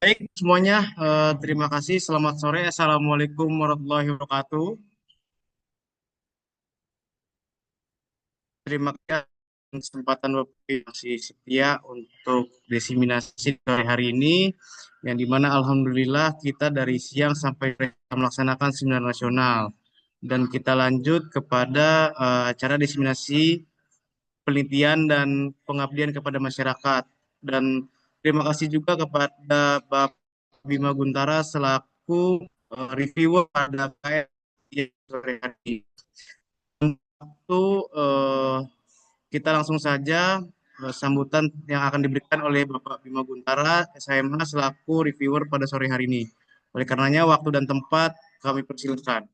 Baik semuanya, terima kasih. Selamat sore. Assalamualaikum warahmatullahi wabarakatuh. Terima kasih atas kesempatan Bapak yang masih setia untuk diseminasi hari ini, yang dimana Alhamdulillah kita dari siang sampai sore melaksanakan seminar nasional. Dan kita lanjut kepada acara diseminasi penelitian dan pengabdian kepada masyarakat. Dan terima kasih juga kepada Bapak Bima Guntara selaku reviewer pada KM sore hari. Itu kita langsung saja sambutan yang akan diberikan oleh Bapak Bima Guntara, SHMH selaku reviewer pada sore hari ini. Oleh karenanya waktu dan tempat kami persilakan.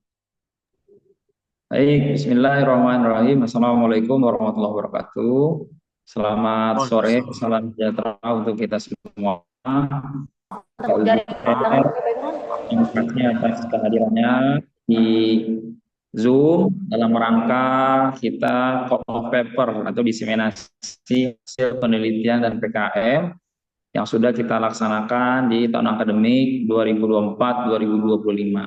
Baik, Bismillahirrahmanirrahim. Assalamualaikum warahmatullahi wabarakatuh. Selamat sore, Waalaikumsalam. salam sejahtera untuk kita semua. Pak Tepuk Ibu jari tangan terima kasih atas kehadirannya di Zoom dalam rangka kita call of paper atau diseminasi hasil penelitian dan PKM yang sudah kita laksanakan di tahun akademik 2024-2025.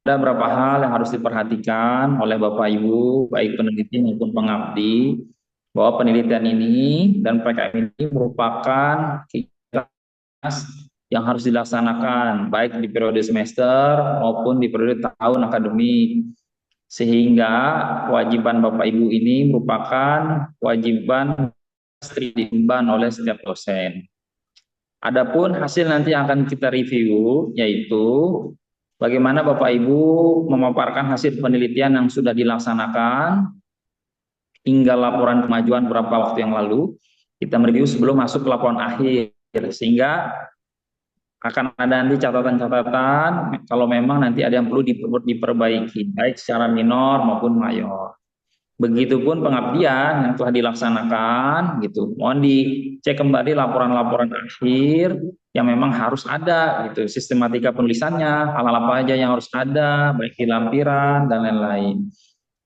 Ada beberapa hal yang harus diperhatikan oleh Bapak Ibu, baik peneliti maupun pengabdi, bahwa penelitian ini dan PKM ini merupakan tugas yang harus dilaksanakan, baik di periode semester maupun di periode tahun akademik. Sehingga kewajiban Bapak Ibu ini merupakan kewajiban diemban oleh setiap dosen. Adapun hasil nanti yang akan kita review, yaitu bagaimana Bapak Ibu memaparkan hasil penelitian yang sudah dilaksanakan hingga laporan kemajuan beberapa waktu yang lalu. Kita mereview sebelum masuk ke laporan akhir, sehingga akan ada nanti catatan-catatan kalau memang nanti ada yang perlu diperbaiki, baik secara minor maupun mayor. Begitupun pengabdian yang telah dilaksanakan gitu. Mohon dicek kembali laporan-laporan akhir yang memang harus ada gitu. Sistematika penulisannya, hal-hal apa aja yang harus ada, baik di lampiran dan lain-lain.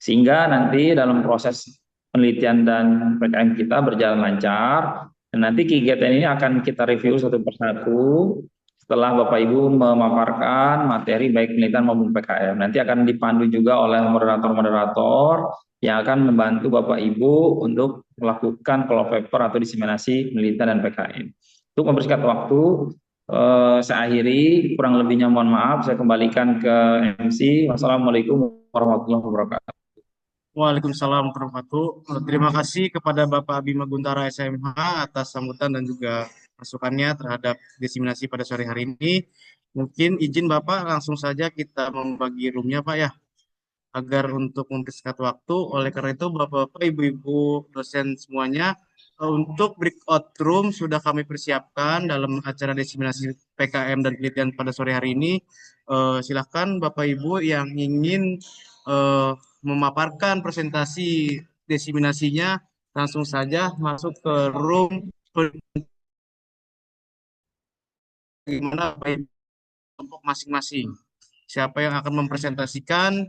Sehingga nanti dalam proses penelitian dan PKM kita berjalan lancar. Dan nanti kegiatan ini akan kita review satu persatu setelah Bapak Ibu memaparkan materi baik penelitian maupun PKM. Nanti akan dipandu juga oleh moderator-moderator yang akan membantu Bapak Ibu untuk melakukan call paper atau diseminasi penelitian dan PKM. Untuk mempersingkat waktu, saya akhiri, kurang lebihnya mohon maaf, saya kembalikan ke MC. Wassalamualaikum warahmatullahi wabarakatuh. Waalaikumsalam warahmatullahi wabarakatuh. Terima kasih kepada Bapak Bima Guntara SMH atas sambutan dan juga masukannya terhadap diseminasi pada sore hari ini. Mungkin izin Bapak langsung saja kita membagi roomnya Pak ya, agar untuk mempersingkat waktu. Oleh karena itu Bapak-Bapak, Ibu-Ibu, dosen semuanya, untuk breakout room sudah kami persiapkan dalam acara diseminasi PKM dan penelitian pada sore hari ini. Silahkan Bapak Ibu yang ingin eh, memaparkan presentasi diseminasinya, langsung saja masuk ke room bagaimana Bapak Ibu kelompok masing-masing. Siapa yang akan mempresentasikan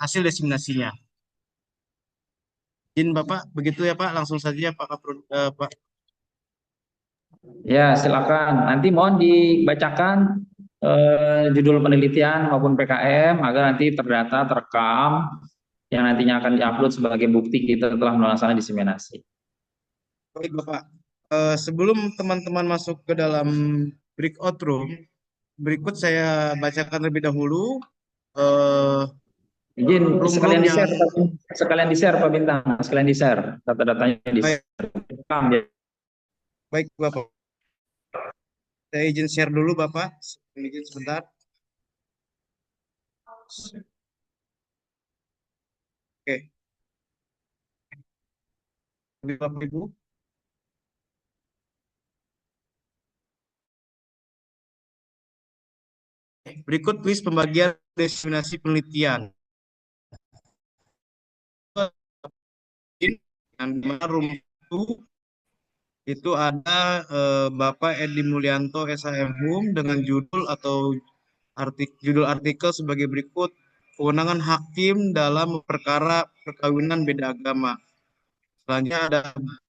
hasil diseminasinya. Izin Bapak, begitu ya Pak, langsung saja Pak Pak. Ya, silakan. Nanti mohon dibacakan judul penelitian maupun PKM agar nanti terdata, terekam, yang nantinya akan diupload sebagai bukti kita telah melaksanakan diseminasi. Baik Bapak. Sebelum teman-teman masuk ke dalam breakout room, berikut saya bacakan terlebih dahulu eh, Izin room-room sekalian yang di-share, sekalian di-share Pak Bintang, sekalian di-share data-datanya baik, di-rekam ya. baik Bapak. Saya izin share dulu Bapak. Izin sebentar. Oke, Bapak Ibu. Berikut list pembagian destinasi penelitian. Yang di mana room itu ada Bapak Edi Mulyanto SHM HUM dengan judul artikel sebagai berikut: kewenangan hakim dalam perkara perkawinan beda agama. Selanjutnya ada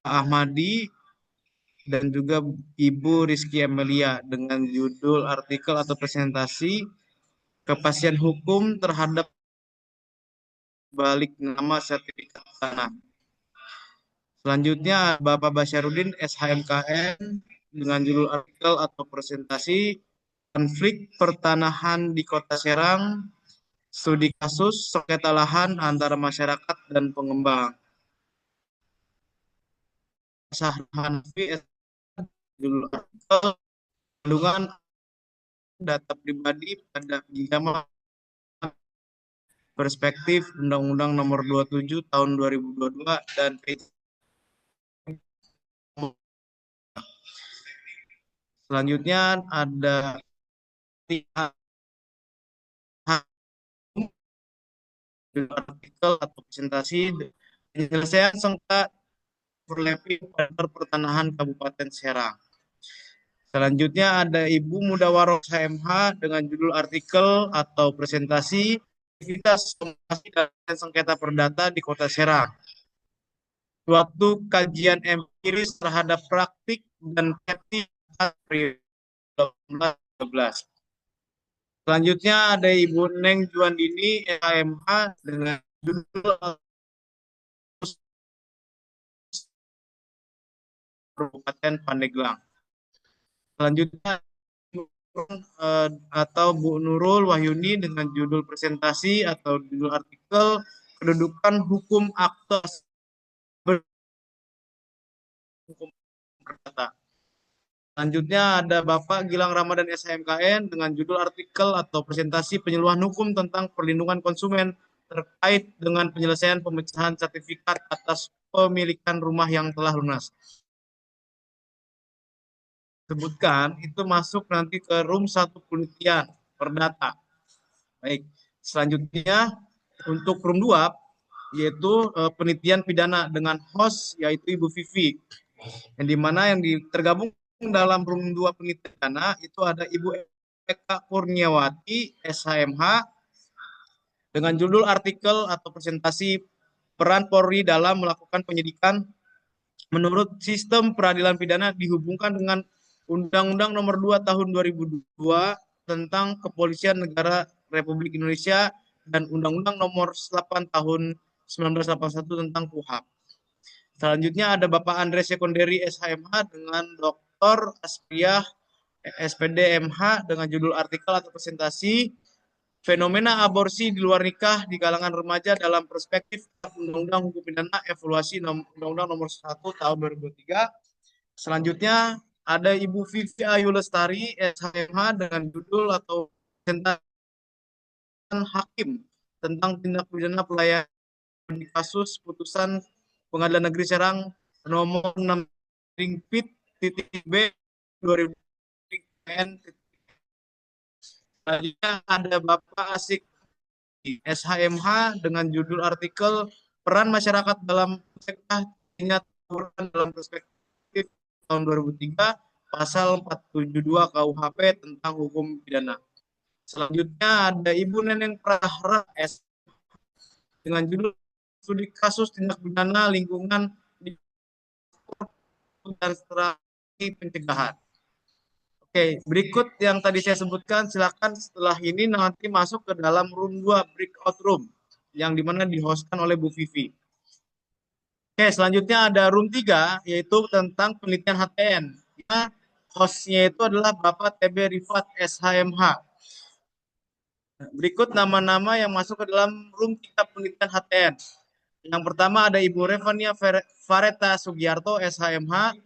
Pak Ahmadi dan juga Ibu Rizky Amelia dengan judul artikel atau presentasi kepastian hukum terhadap balik nama sertifikat tanah. Selanjutnya Bapak Basyarudin SHMKN dengan judul artikel atau presentasi konflik pertanahan di Kota Serang, studi kasus sengketa lahan antara masyarakat dan pengembang. Hanafi judul artikel kandungan data pribadi pada zaman perspektif Undang-Undang Nomor 27 Tahun 2022 dan selanjutnya ada artikel atau presentasi penyelesaian sengketa overlapping pertanahan Kabupaten Serang. Selanjutnya ada Ibu Mudawaroh HMH dengan judul artikel atau presentasi aktivitas somasi dan sengketa perdata di Kota Serang. Suatu kajian empiris terhadap praktik dan praktik 2012. Selanjutnya ada Ibu Neng Juandini HMH dengan judul Kabupaten Pandeglang. Selanjutnya atau Bu Nurul Wahyuni dengan judul presentasi atau judul artikel kedudukan hukum akte hukum perdata. Selanjutnya ada Bapak Gilang Ramadan SHMKN dengan judul artikel atau presentasi penyuluhan hukum tentang perlindungan konsumen terkait dengan penyelesaian pemecahan sertifikat atas pemilikan rumah yang telah lunas. Sebutkan itu masuk nanti ke room 1 penelitian perdata. Baik, selanjutnya untuk room 2 yaitu penelitian pidana dengan host yaitu Ibu Vivi. Yang dimana yang tergabung dalam room 2 penelitian pidana itu ada Ibu Eka Kurniawati SHMH dengan judul artikel atau presentasi peran Polri dalam melakukan penyidikan menurut sistem peradilan pidana dihubungkan dengan Undang-Undang Nomor 2 Tahun 2002 tentang Kepolisian Negara Republik Indonesia dan Undang-Undang Nomor 8 Tahun 1981 tentang KUHP. Selanjutnya ada Bapak Andre Sekonderi SHMH dengan Dr. Aspriah SPD MH dengan judul artikel atau presentasi fenomena aborsi di luar nikah di kalangan remaja dalam perspektif Undang-Undang Hukum Pidana evaluasi Undang-Undang Nomor 1 Tahun 2003. Selanjutnya ada Ibu Vivi Ayu Lestari SHMH dengan judul atau presentasi hakim tentang tindak pidana pelayanan di kasus putusan Pengadilan Negeri Serang nomor 6 B 2000. Selanjutnya ada Bapak Asik SHMH dengan judul artikel peran masyarakat dalam dalam perspektif tahun 2003 pasal 472 KUHP tentang hukum pidana. Selanjutnya ada Ibu Neneng Prahra S dengan judul studi kasus tindak pidana lingkungan dan strategi pencegahan. Oke, berikut yang tadi saya sebutkan, silakan setelah ini nanti masuk ke dalam room 2 breakout room yang dimana dihostkan oleh Bu Vivi. Oke, selanjutnya ada room 3 yaitu tentang penelitian HTN. Ya, hostnya itu adalah Bapak TB Rifat SHMH. Berikut nama-nama yang masuk ke dalam room 3 penelitian HTN. Yang pertama ada Ibu Revania Fareta Sugiarto SHMH,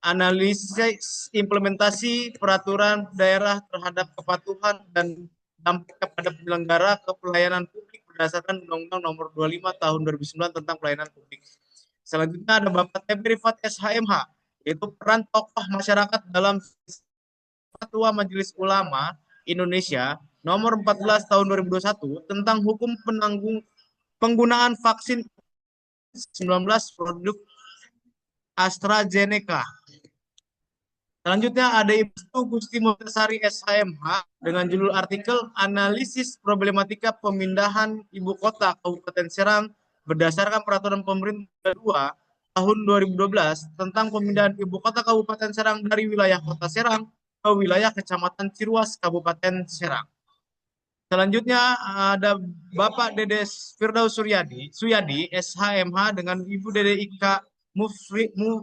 analisis implementasi peraturan daerah terhadap kepatuhan dan dampaknya pada penyelenggara kepelayanan publik berdasarkan Undang-Undang Nomor 25 Tahun 2009 tentang pelayanan publik. Selanjutnya ada Bapak Tebri Rifat SHMH, yaitu peran tokoh masyarakat dalam Fatwa Majelis Ulama Indonesia Nomor 14 Tahun 2021 tentang hukum penggunaan vaksin 19 produk AstraZeneca. Selanjutnya ada Ibu Gusti Mutasari SHMH dengan judul artikel analisis problematika pemindahan ibu kota Kabupaten Serang berdasarkan peraturan pemerintah 2 tahun 2012 tentang pemindahan ibu kota Kabupaten Serang dari wilayah Kota Serang ke wilayah Kecamatan Ciruas, Kabupaten Serang. Selanjutnya ada Bapak Dedes Firdaus Suyadi, SHMH dengan Ibu Dede Ika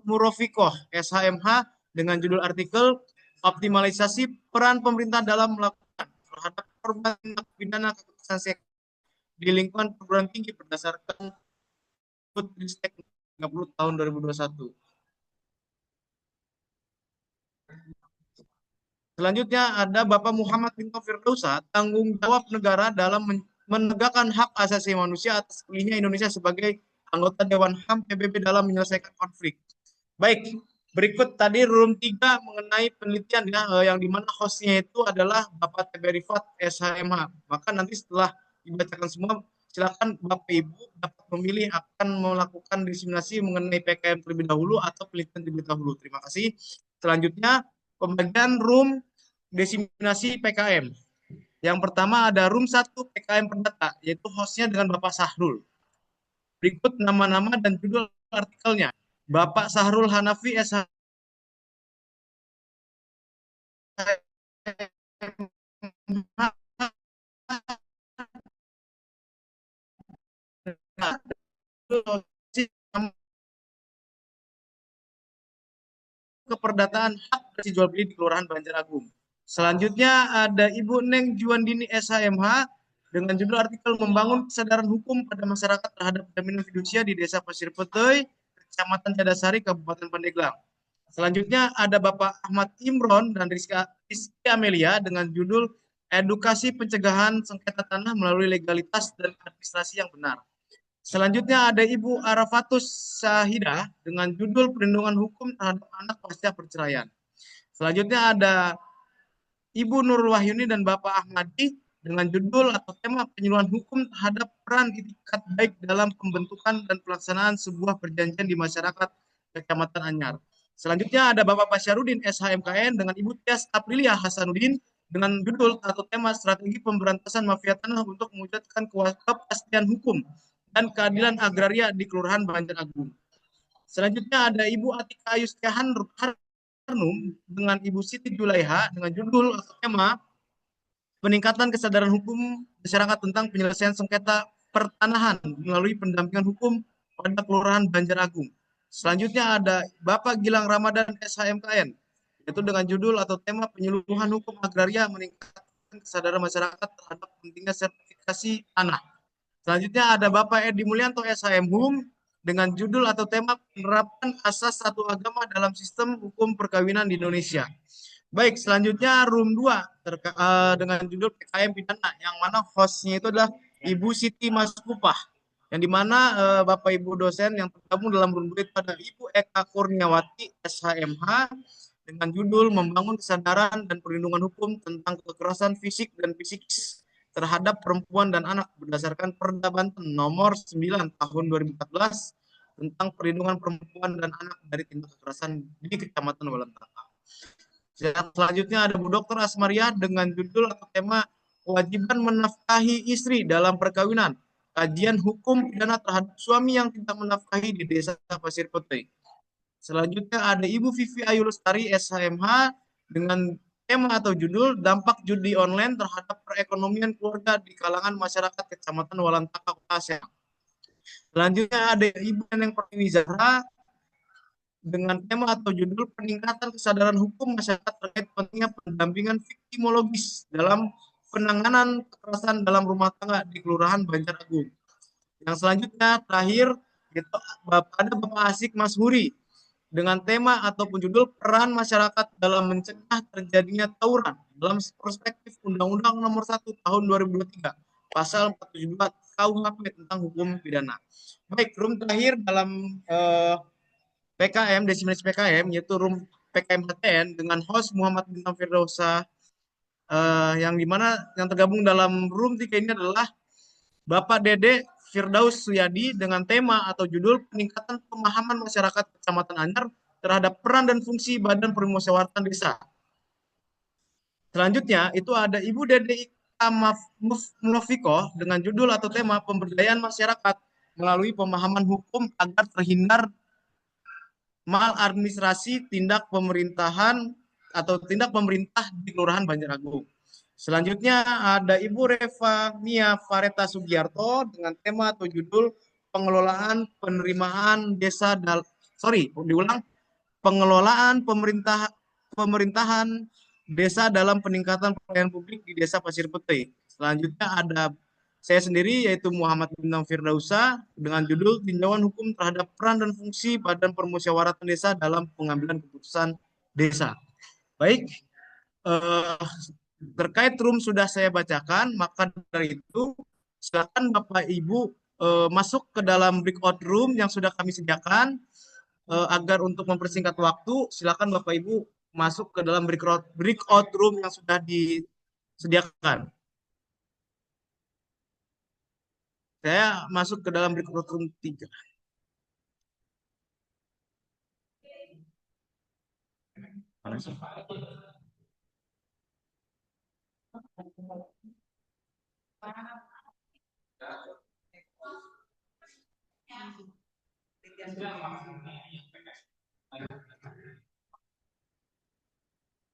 Murofikoh, SHMH dengan judul artikel optimalisasi peran pemerintah dalam melakukan terhadap korban tindak pidana kekerasan seksual di lingkungan perguruan tinggi berdasarkan Ristek 30 tahun 2021. Selanjutnya ada Bapak Muhammad Binto Firdausa, tanggung jawab negara dalam menegakkan hak asasi manusia atas pilihnya Indonesia sebagai anggota Dewan HAM PBB dalam menyelesaikan konflik. Baik, berikut tadi room 3 mengenai penelitian yang dimana hostnya itu adalah Bapak TB Rifat SHMH. Maka nanti setelah dibacakan semua, silakan Bapak Ibu dapat memilih akan melakukan diseminasi mengenai PKM terlebih dahulu atau penelitian terlebih dahulu. Terima kasih. Selanjutnya, pembagian room diseminasi PKM. Yang pertama ada room 1 PKM Perdata, yaitu hostnya dengan Bapak Sahrul. Berikut nama-nama dan judul artikelnya. Bapak Sahrul Hanafi SH keperdataan hak jual beli di Kelurahan Banjaragung. Selanjutnya ada Ibu Neng Juandini SHMH dengan judul artikel membangun kesadaran hukum pada masyarakat terhadap jaminan fidusia di Desa Pasir Putih, Kecamatan Cadasari, Kabupaten Pandeglang. Selanjutnya ada Bapak Ahmad Imron dan Rizky Amelia dengan judul Edukasi Pencegahan Sengketa Tanah melalui Legalitas dan Administrasi yang Benar. Selanjutnya ada Ibu Arafatus Sahidah dengan judul Perlindungan Hukum Terhadap Anak Pasca Perceraian. Selanjutnya ada Ibu Nurul Wahyuni dan Bapak Ahmadi dengan judul atau tema penyuluhan hukum terhadap peran itikat baik dalam pembentukan dan pelaksanaan sebuah perjanjian di masyarakat Kecamatan Anyar. Selanjutnya ada Bapak Basyarudin SHMKN dengan Ibu Tias Aprilia Hasanuddin dengan judul atau tema strategi pemberantasan mafia tanah untuk mewujudkan kepastian hukum dan keadilan agraria di Kelurahan Banjaragung. Selanjutnya ada Ibu Atika Ayustia Hanum dengan Ibu Siti Julaiha dengan judul atau tema peningkatan kesadaran hukum masyarakat tentang penyelesaian sengketa pertanahan melalui pendampingan hukum pada Kelurahan Banjaragung. Selanjutnya ada Bapak Gilang Ramadan SHMKN, yaitu dengan judul atau tema penyuluhan hukum agraria meningkatkan kesadaran masyarakat terhadap pentingnya sertifikasi tanah. Selanjutnya ada Bapak Edi Mulyanto SHM HUM dengan judul atau tema penerapan asas satu agama dalam sistem hukum perkawinan di Indonesia. Baik, selanjutnya room 2 dengan judul PKM Pidana yang mana hostnya itu adalah Ibu Siti Maskupah yang dimana Bapak Ibu dosen yang tergabung dalam room 2 itu ada Ibu Eka Kurniawati SHMH dengan judul Membangun Kesadaran dan Perlindungan Hukum tentang Kekerasan Fisik dan Psikis terhadap perempuan dan anak berdasarkan Perda Banten nomor 9 tahun 2014 tentang perlindungan perempuan dan anak dari tindak kekerasan di Kecamatan Walentaka. Selanjutnya ada Bu Dr. Asmaria dengan judul atau tema kewajiban menafkahi istri dalam perkawinan, kajian hukum pidana terhadap suami yang tidak menafkahi di Desa Pasir Putih. Selanjutnya ada Ibu Vivi Ayu Lestari SHMH dengan tema atau judul dampak judi online terhadap perekonomian keluarga di kalangan masyarakat Kecamatan Walantaka, Kota Serang. Selanjutnya ada Ibu Neneng Pertiwi Zahra dengan tema atau judul peningkatan kesadaran hukum masyarakat terkait pentingnya pendampingan viktimologis dalam penanganan kekerasan dalam rumah tangga di Kelurahan Banjaragung. Yang selanjutnya terakhir ada Bapak Asik Mas Huri dengan tema ataupun judul peran masyarakat dalam mencegah terjadinya tawuran dalam perspektif Undang-Undang Nomor 1 Tahun 2023 Pasal 472 KUHP tentang hukum pidana. Baik, room terakhir dalam PKM, diseminasi PKM, yaitu room PKM PTN dengan host Muhammad Bintang Firdausa, yang dimana yang tergabung dalam room 3 ini adalah Bapak Dede Firdaus Suyadi dengan tema atau judul peningkatan pemahaman masyarakat Kecamatan Anyar terhadap peran dan fungsi Badan Permusyawaratan Desa. Selanjutnya itu ada Ibu Dede Ika Mufiko dengan judul atau tema pemberdayaan masyarakat melalui pemahaman hukum agar terhindar maladministrasi tindak pemerintahan atau tindak pemerintah di Kelurahan Banjaragung. Selanjutnya ada Ibu Reva Mia Fareta Sugiarto dengan tema atau judul pengelolaan penerimaan desa diulang, pengelolaan pemerintahan desa dalam peningkatan pelayanan publik di Desa Pasir Putih. Selanjutnya ada saya sendiri yaitu Muhammad Bintang Firdausa dengan judul tinjauan hukum terhadap peran dan fungsi Badan Permusyawaratan Desa dalam pengambilan keputusan desa. Baik, eh, terkait room sudah saya bacakan, maka dari itu silakan Bapak Ibu masuk ke dalam breakout room yang sudah kami sediakan. Agar untuk mempersingkat waktu, silakan Bapak Ibu masuk ke dalam breakout room yang sudah disediakan. Saya masuk ke dalam breakout room 3.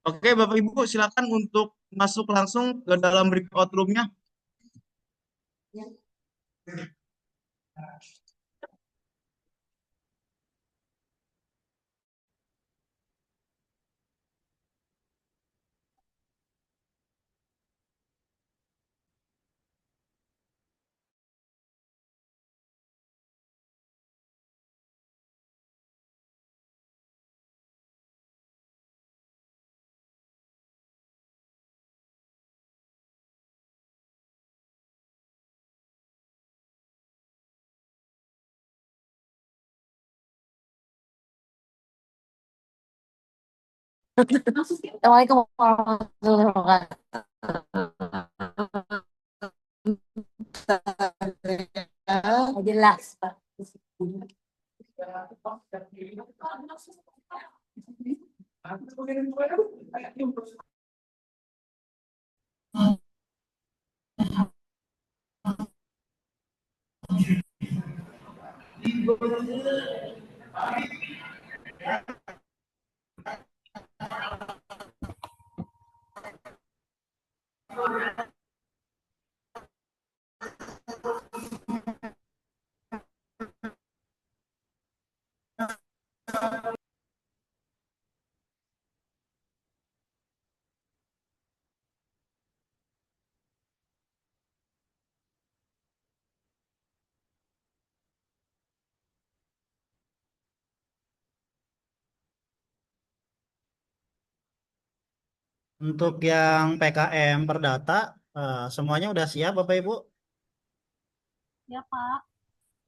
Oke, Bapak Ibu silakan untuk masuk langsung ke dalam breakout room-nya. Assalamualaikum warahmatullahi wabarakatuh. Jelas, Pak. Untuk yang PKM Perdata, semuanya udah siap Bapak Ibu? Ya, Pak.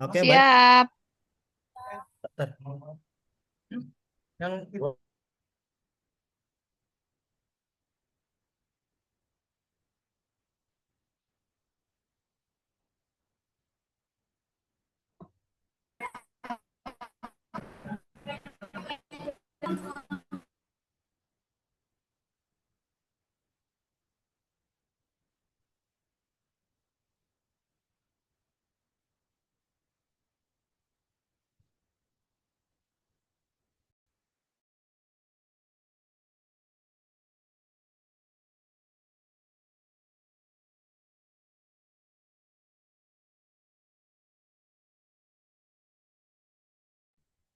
Oke, baik. Siap. Yang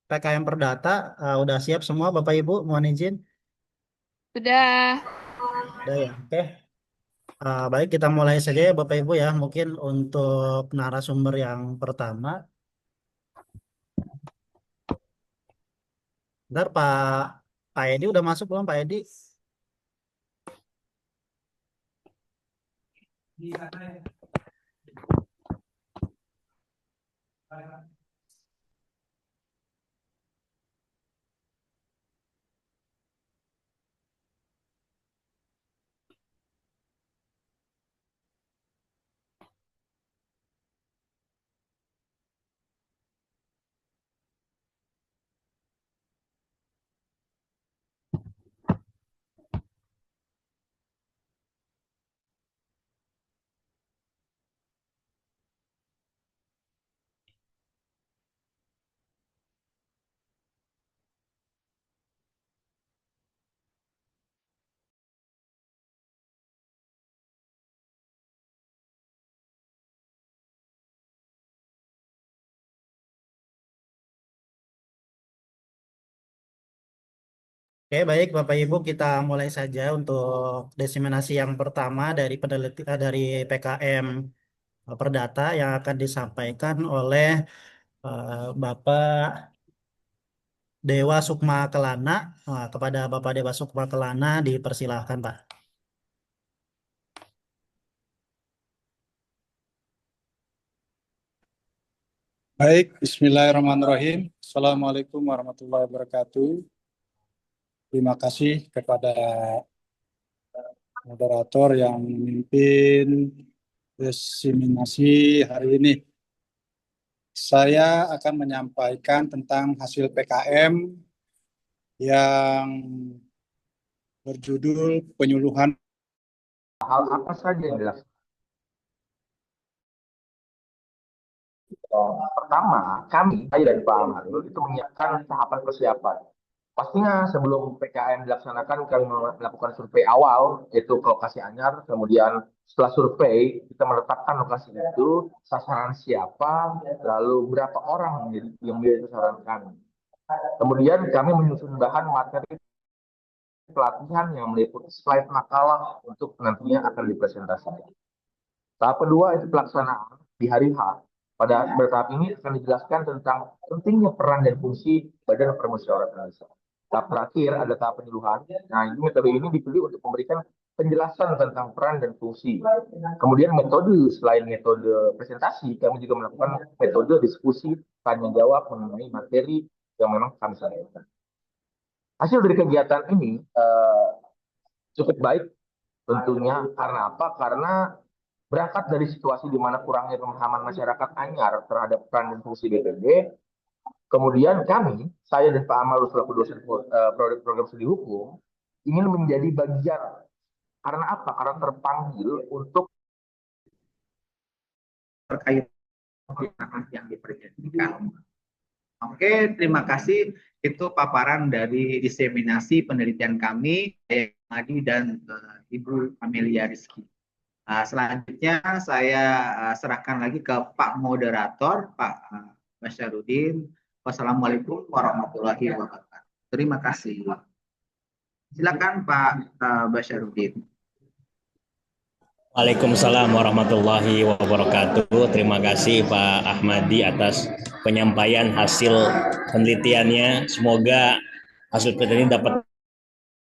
PKM Perdata udah siap semua Bapak Ibu, mohon izin. Sudah. Udah ya, oke. Baik, kita mulai saja ya Bapak Ibu ya. Mungkin untuk narasumber yang pertama, ntar Pak Edi udah masuk belum Pak Edi? Oke, baik Bapak Ibu, kita mulai saja untuk diseminasi yang pertama dari dari PKM Perdata yang akan disampaikan oleh Bapak Dewa Sukma Kelana. Kepada Bapak Dewa Sukma Kelana dipersilahkan, Pak. Baik, Bismillahirrahmanirrahim. Assalamualaikum warahmatullahi wabarakatuh. Terima kasih kepada moderator yang memimpin diseminasi hari ini. Saya akan menyampaikan tentang hasil PKM yang berjudul penyuluhan. Hal apa saja yang dilakukan? Pertama, saya dan Pak Amarul itu menyiapkan tahapan persiapan. Pastinya sebelum PKM dilaksanakan, kami melakukan survei awal, yaitu ke lokasi Anyar. Kemudian setelah survei, kita menetapkan lokasi itu, sasaran siapa, lalu berapa orang yang menjadi sasaran kami. Kemudian kami menyusun bahan materi pelatihan yang meliputi slide makalah untuk nantinya akan dipresentasikan. Tahap kedua itu pelaksanaan di hari H. Pada bertahap ini akan dijelaskan tentang pentingnya peran dan fungsi Badan Permusyawaratan Desa. Tahap terakhir ada tahap penyuluhan. Nah, ini metode ini dipilih untuk memberikan penjelasan tentang peran dan fungsi. Kemudian metode, selain metode presentasi, kami juga melakukan metode diskusi, tanya jawab mengenai materi yang memang kami sampaikan. Hasil dari kegiatan ini cukup baik tentunya. Karena apa? Karena berangkat dari situasi di mana kurangnya pemahaman masyarakat Anyar terhadap peran dan fungsi BPD, kemudian kami, saya dan Pak Amal selaku dosen program studi hukum, ingin menjadi bagian. Karena apa? Karena terpanggil untuk terkait yang diperjanjikan. Oke, terima kasih. Itu paparan dari diseminasi penelitian kami, Madi dan Ibu Amelia Rizky. Selanjutnya saya serahkan lagi ke Pak Moderator, Pak Basyarudin. Wassalamualaikum warahmatullahi wabarakatuh. Terima kasih. Silakan Pak Basyarudin. Waalaikumsalam warahmatullahi wabarakatuh. Terima kasih Pak Ahmadi atas penyampaian hasil penelitiannya. Semoga hasil penelitian ini dapat.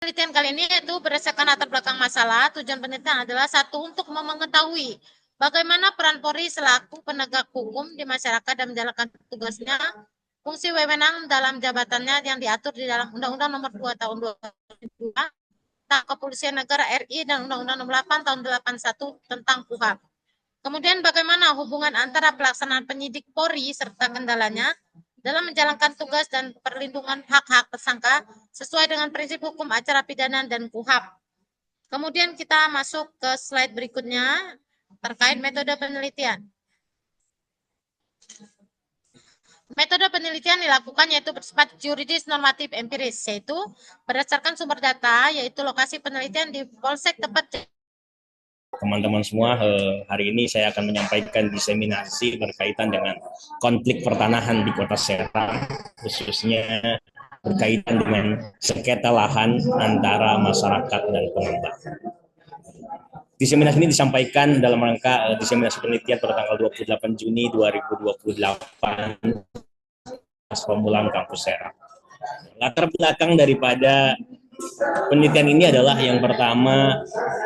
Penelitian kali ini itu berdasarkan latar belakang masalah. Tujuan penelitian adalah satu, untuk mengetahui bagaimana peran Polri selaku penegak hukum di masyarakat dan menjalankan tugasnya, fungsi wewenang dalam jabatannya yang diatur di dalam Undang-Undang Nomor 2 Tahun 2002 tentang Kepolisian Negara RI dan Undang-Undang Nomor 8 Tahun 81 tentang KUHP. Kemudian bagaimana hubungan antara pelaksanaan penyidik Polri serta kendalanya dalam menjalankan tugas dan perlindungan hak-hak tersangka sesuai dengan prinsip hukum acara pidana dan KUHP. Kemudian kita masuk ke slide berikutnya terkait metode penelitian. Metode penelitian dilakukan yaitu bersifat juridis, normatif, empiris, yaitu berdasarkan sumber data, yaitu lokasi penelitian di Polsek tempat. Teman-teman semua, hari ini saya akan menyampaikan diseminasi berkaitan dengan konflik pertanahan di Kota Serang, khususnya berkaitan dengan sengketa lahan antara masyarakat dan pengembang. Diseminasi ini disampaikan dalam rangka diseminasi penelitian pada tanggal 28 Juni 2028 pemulaan kampus Serang. Latar belakang daripada penelitian ini adalah yang pertama,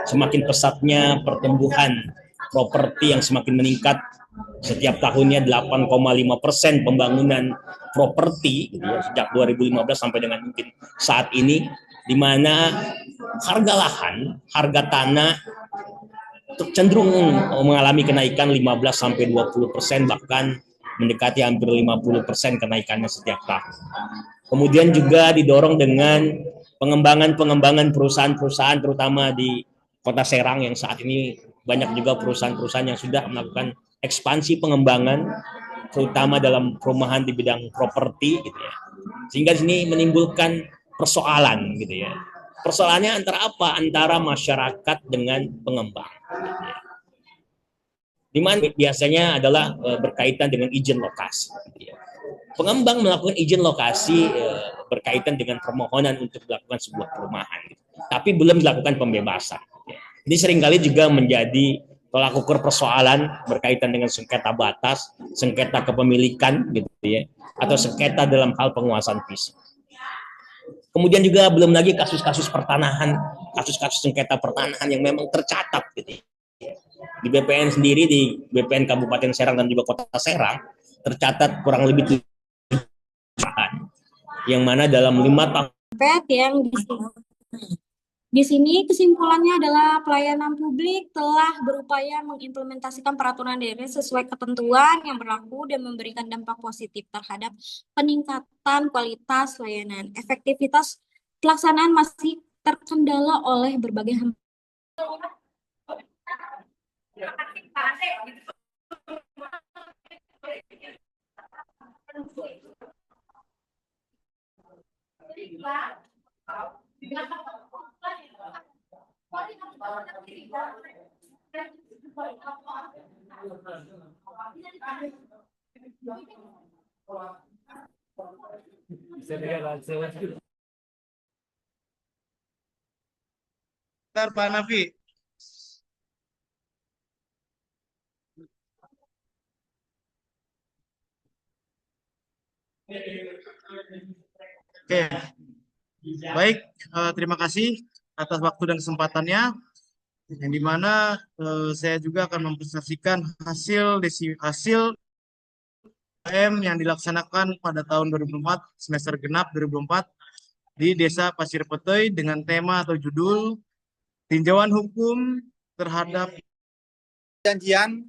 semakin pesatnya pertumbuhan properti yang semakin meningkat setiap tahunnya 8,5% pembangunan properti gitu ya, sejak 2015 sampai dengan mungkin saat ini, di mana harga lahan, harga tanah cenderung mengalami kenaikan 15-20%, bahkan mendekati hampir 50% kenaikannya setiap tahun. Kemudian juga didorong dengan pengembangan perusahaan-perusahaan terutama di Kota Serang yang saat ini banyak juga perusahaan-perusahaan yang sudah melakukan ekspansi pengembangan terutama dalam perumahan di bidang properti gitu ya. Sehingga sini menimbulkan persoalan gitu ya. Persoalannya antara apa? Antara masyarakat dengan pengembang. Gitu ya. Di mana biasanya adalah berkaitan dengan izin lokasi. Gitu ya. pengembang melakukan izin lokasi berkaitan dengan permohonan untuk melakukan sebuah perumahan, tapi belum dilakukan pembebasan. Ini seringkali juga menjadi tolak ukur persoalan berkaitan dengan sengketa batas, sengketa kepemilikan, gitu ya, atau sengketa dalam hal penguasaan fisik. Kemudian juga belum lagi kasus-kasus pertanahan, kasus-kasus sengketa pertanahan yang memang tercatat, gitu ya. Di BPN sendiri, di BPN Kabupaten Serang dan juga Kota Serang, tercatat kurang lebih yang mana dalam 5 tahun yang di sini kesimpulannya adalah pelayanan publik telah berupaya mengimplementasikan peraturan daerah sesuai ketentuan yang berlaku dan memberikan dampak positif terhadap peningkatan kualitas layanan. Efektivitas pelaksanaan masih terkendala oleh berbagai hambatan. Bentar, Pak Nafi. Oke, baik. Terima kasih atas waktu dan kesempatannya. Yang dimana saya juga akan mempresentasikan hasil PKM yang dilaksanakan pada tahun 2004, semester genap 2004 di Desa Pasir Petoi dengan tema atau judul tinjauan hukum terhadap Perjanjian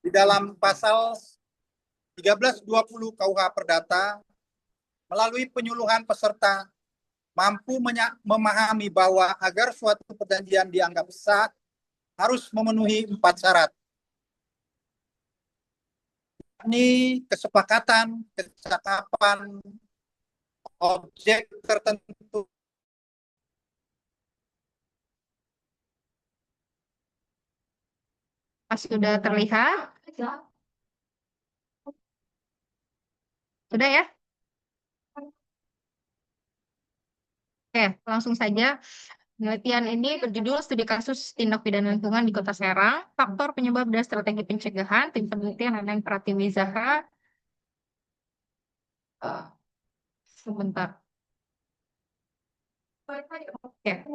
di dalam pasal 1320 KUH Perdata melalui penyuluhan peserta mampu memahami bahwa agar suatu perjanjian dianggap sah harus memenuhi 4 syarat. Ini kesepakatan, kecakapan, objek tertentu. Sudah terlihat? Sudah ya? Oke, langsung saja. Penelitian ini berjudul Studi Kasus Tindak Pidana Lingkungan di Kota Serang, Faktor Penyebab dan Strategi Pencegahan, Tim Penelitian Neneng Pratiwizaha. Sebentar. Oke.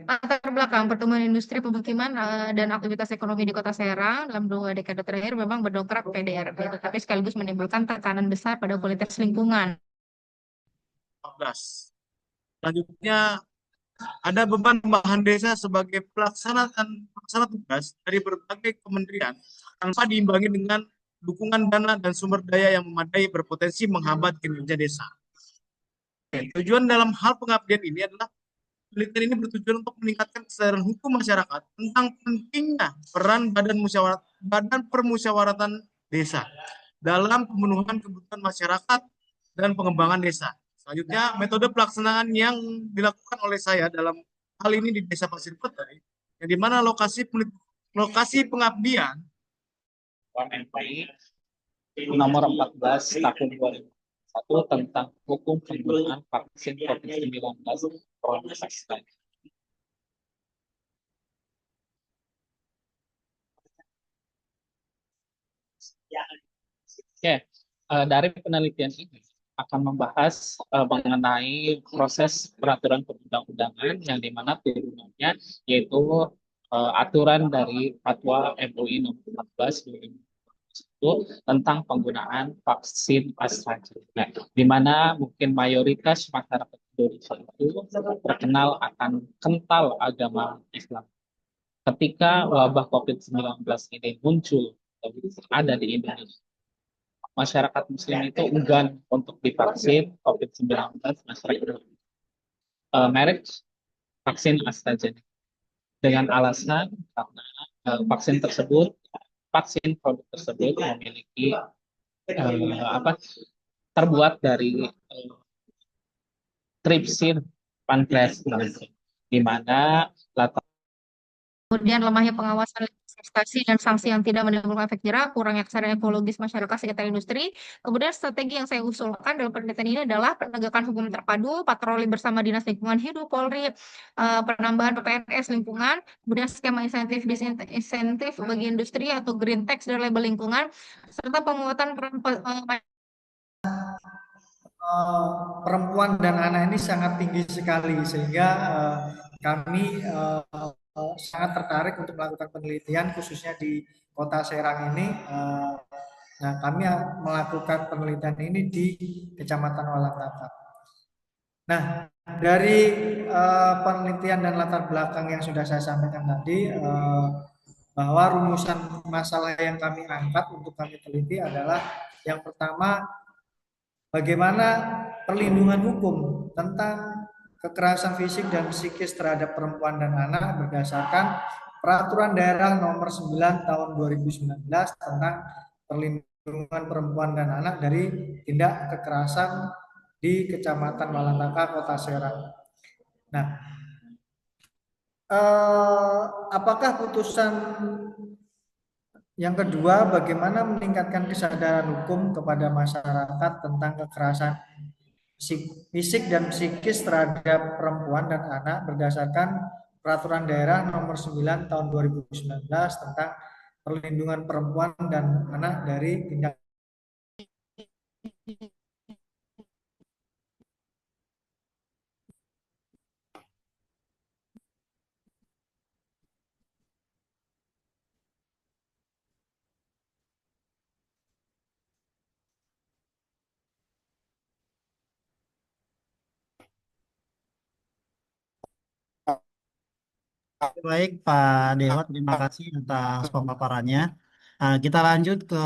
Latar belakang pertumbuhan industri pemukiman dan aktivitas ekonomi di Kota Serang dalam 2 dekade terakhir memang mendongkrak PDRB, tetapi sekaligus menimbulkan tekanan besar pada kualitas lingkungan. 14. Selanjutnya, ada beban tambahan desa sebagai pelaksana tugas dari berbagai kementerian tanpa diimbangi dengan dukungan dana dan sumber daya yang memadai berpotensi menghambat kinerja desa. Tujuan dalam hal pengabdian ini adalah penelitian ini bertujuan untuk meningkatkan kesadaran hukum masyarakat tentang pentingnya peran badan permusyawaratan desa dalam pemenuhan kebutuhan masyarakat dan pengembangan desa. Selanjutnya, metode pelaksanaan yang dilakukan oleh saya dalam hal ini di Desa Pasir Petoi, yang dimana lokasi pengabdian nomor 14 tahun 2001 tentang hukum penggunaan vaksin COVID-19 Coronavac. Oke, dari penelitian ini akan membahas mengenai proses peraturan perundang-undangan yang dimana turunannya yaitu aturan dari Fatwa MUI nomor 14 tentang penggunaan vaksin AstraZeneca, di mana mungkin mayoritas masyarakat Indonesia itu terkenal akan kental agama Islam. Ketika wabah COVID-19 ini muncul ada di Indonesia, masyarakat Muslim itu enggan untuk divaksin COVID-19 masyarakat merek vaksin AstraZeneca dengan alasan karena vaksin produk tersebut memiliki terbuat dari tripsin pankreas, di mana Kemudian lemahnya pengawasan investasi dan sanksi yang tidak menimbulkan efek jera, kurangnya kesadaran ekologis masyarakat sekitar industri. Kemudian strategi yang saya usulkan dalam penelitian ini adalah penegakan hukum terpadu, patroli bersama Dinas Lingkungan Hidup, Polri, penambahan PPNS lingkungan, kemudian skema insentif disinsentif bagi industri atau green tax dan label lingkungan, serta penguatan peran perempuan dan anak ini sangat tinggi sekali sehingga kami sangat tertarik untuk melakukan penelitian khususnya di Kota Serang ini. Nah, kami melakukan penelitian ini di Kecamatan Walantaka. Nah, dari penelitian dan latar belakang yang sudah saya sampaikan tadi, bahwa rumusan masalah yang kami angkat untuk kami teliti adalah yang pertama, bagaimana perlindungan hukum tentang kekerasan fisik dan psikis terhadap perempuan dan anak berdasarkan Peraturan Daerah Nomor 9 Tahun 2019 tentang perlindungan perempuan dan anak dari tindak kekerasan di Kecamatan Walantaka, Kota Serang. Nah, apakah putusan yang kedua, bagaimana meningkatkan kesadaran hukum kepada masyarakat tentang kekerasan fisik dan psikis terhadap perempuan dan anak berdasarkan Peraturan Daerah Nomor 9 Tahun 2019 tentang perlindungan perempuan dan anak dari tindak Baik, Pak Dewa, terima kasih atas pemaparannya. Kita lanjut ke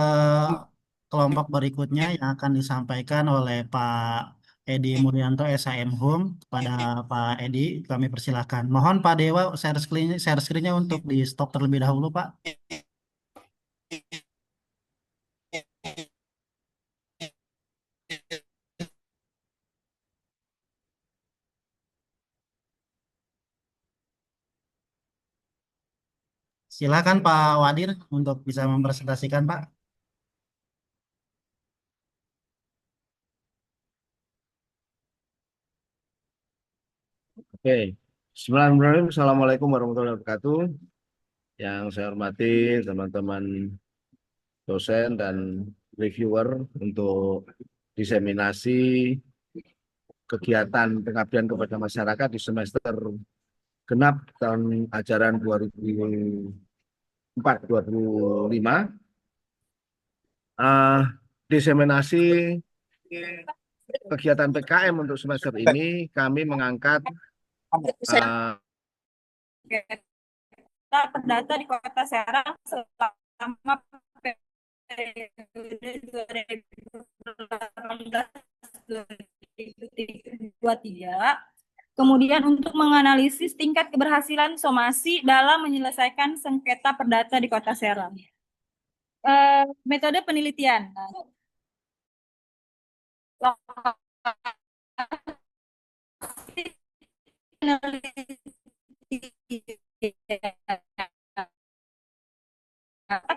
kelompok berikutnya yang akan disampaikan oleh Pak Edi Mulyanto, SHM Hum. Kepada Pak Edi, kami persilahkan. Mohon Pak Dewa share screen-nya untuk di stop terlebih dahulu, Pak. Silakan Pak Wadir untuk bisa mempresentasikan, Pak. Oke, Bismillahirrahmanirrahim. Assalamualaikum warahmatullahi wabarakatuh. Yang saya hormati teman-teman dosen dan reviewer untuk diseminasi kegiatan pengabdian kepada masyarakat di semester genap tahun ajaran 2004-2005. Diseminasi kegiatan PKM untuk semester ini kami mengangkat Perdata di Kota Serang selama periode 2018-2023. Kemudian untuk menganalisis tingkat keberhasilan somasi dalam menyelesaikan sengketa perdata di Kota Serang. Metode penelitian.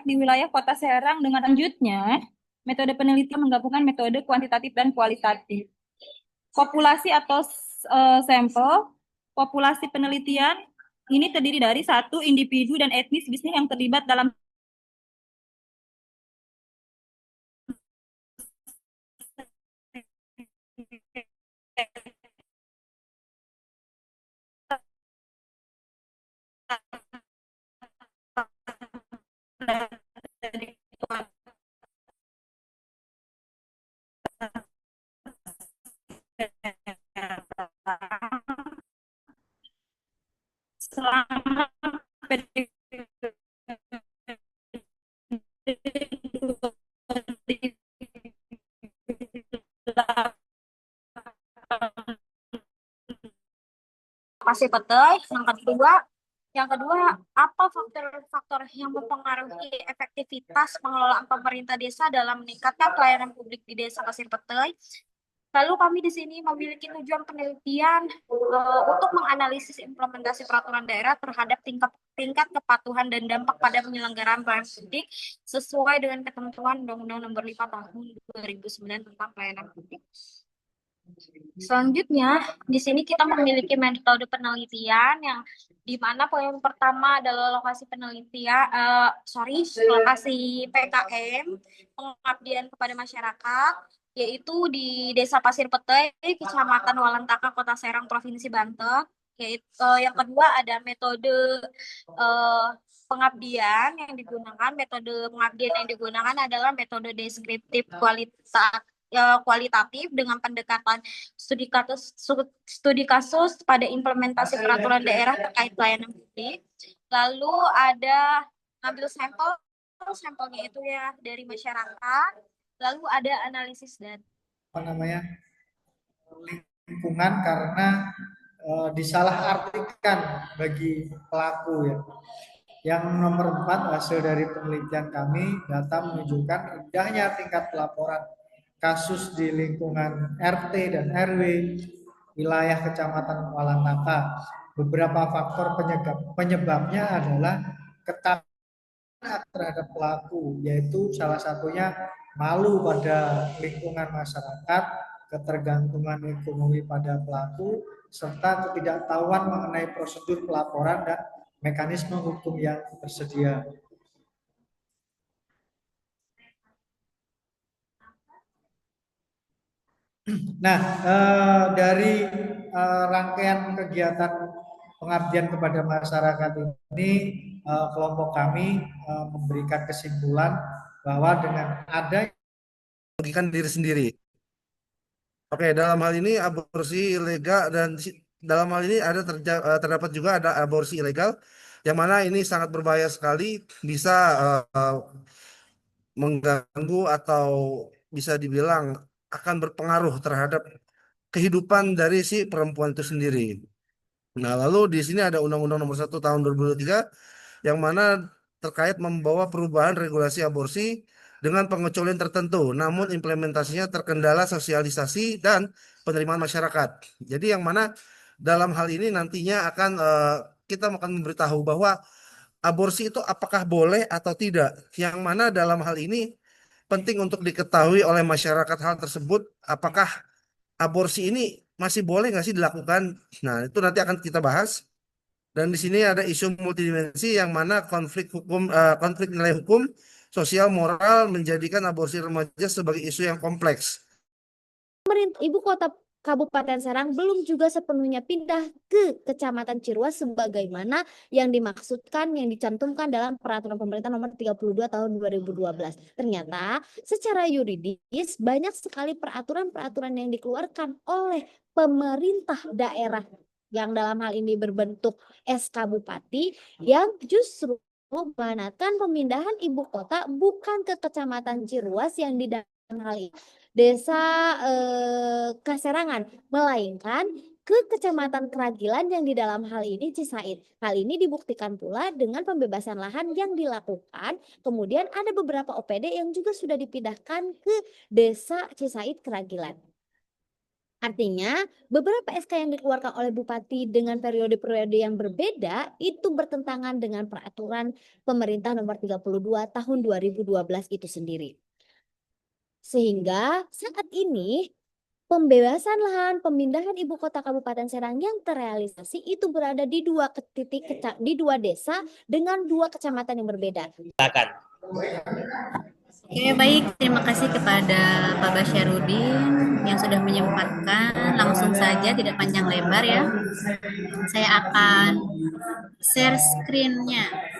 Di wilayah Kota Serang dengan lanjutnya, metode penelitian menggabungkan metode kuantitatif dan kualitatif. Populasi atau sampel, populasi penelitian ini terdiri dari satu individu dan etnis bisnis yang terlibat dalam selama Pasir Petai. Yang kedua, apa faktor-faktor yang mempengaruhi efektivitas pengelolaan pemerintah desa dalam meningkatkan pelayanan publik di Desa Pasir Petai? Lalu kami di sini memiliki tujuan penelitian untuk menganalisis implementasi peraturan daerah terhadap tingkat kepatuhan dan dampak pada penyelenggaraan pelayanan publik sesuai dengan ketentuan Undang-Undang Nomor 5 Tahun 2009 tentang pelayanan publik. Selanjutnya, di sini kita memiliki metode penelitian yang di mana poin pertama adalah lokasi penelitian, lokasi PKM, pengabdian kepada masyarakat, yaitu di Desa Pasir Pete, Kecamatan Walantaka, Kota Serang, Provinsi Banten. Yaitu yang kedua ada metode pengabdian yang digunakan. Metode pengabdian yang digunakan adalah metode deskriptif kualitatif dengan pendekatan studi kasus pada implementasi peraturan daerah terkait pelayanan publik. Lalu ada ngambil sampelnya itu ya dari masyarakat. Lalu ada analisis dan lingkungan karena disalahartikan bagi pelaku ya. Yang nomor 4 hasil dari penelitian kami, data menunjukkan rendahnya tingkat pelaporan kasus di lingkungan RT dan RW wilayah Kecamatan Walantaka. Beberapa faktor penyebabnya adalah ketakutan terhadap pelaku, yaitu salah satunya malu pada lingkungan masyarakat, ketergantungan ekonomi pada pelaku, serta ketidaktahuan mengenai prosedur pelaporan dan mekanisme hukum yang tersedia. Nah, dari rangkaian kegiatan pengabdian kepada masyarakat ini, kelompok kami memberikan kesimpulan bahwa dengan ada merugikan diri sendiri. Oke, dalam hal ini aborsi ilegal dan dalam hal ini terdapat juga ada aborsi ilegal yang mana ini sangat berbahaya sekali, bisa mengganggu atau bisa dibilang akan berpengaruh terhadap kehidupan dari si perempuan itu sendiri. Nah, lalu di sini ada Undang-Undang Nomor 1 Tahun 2023 yang mana terkait membawa perubahan regulasi aborsi dengan pengecualian tertentu, namun implementasinya terkendala sosialisasi dan penerimaan masyarakat. Jadi yang mana dalam hal ini nantinya kita akan memberitahu bahwa aborsi itu apakah boleh atau tidak. Yang mana dalam hal ini penting untuk diketahui oleh masyarakat hal tersebut, apakah aborsi ini masih boleh nggak sih dilakukan. Nah, itu nanti akan kita bahas. Dan di sini ada isu multidimensi yang mana konflik nilai hukum, sosial, moral menjadikan aborsi remaja sebagai isu yang kompleks. Ibu kota Kabupaten Serang belum juga sepenuhnya pindah ke Kecamatan Ciruas sebagaimana yang dimaksudkan yang dicantumkan dalam Peraturan Pemerintah Nomor 32 Tahun 2012. Ternyata secara yuridis banyak sekali peraturan-peraturan yang dikeluarkan oleh pemerintah daerah yang dalam hal ini berbentuk SK Bupati yang justru memanakan pemindahan ibu kota bukan ke Kecamatan Ciruas yang di dalam hal ini Desa Kaserangan, melainkan ke Kecamatan Keragilan yang di dalam hal ini Cisaid. Hal ini dibuktikan pula dengan pembebasan lahan yang dilakukan. Kemudian ada beberapa OPD yang juga sudah dipindahkan ke Desa Cisaid Keragilan. Artinya beberapa SK yang dikeluarkan oleh Bupati dengan periode-periode yang berbeda itu bertentangan dengan peraturan pemerintah nomor 32 tahun 2012 itu sendiri. Sehingga saat ini pembebasan lahan pemindahan ibu kota Kabupaten Serang yang terrealisasi itu berada di dua desa dengan 2 kecamatan yang berbeda. Silakan. Oke, baik. Terima kasih kepada Pak Basyarudin yang sudah menyempatkan. Langsung saja, tidak panjang lebar ya. Saya akan share screen-nya.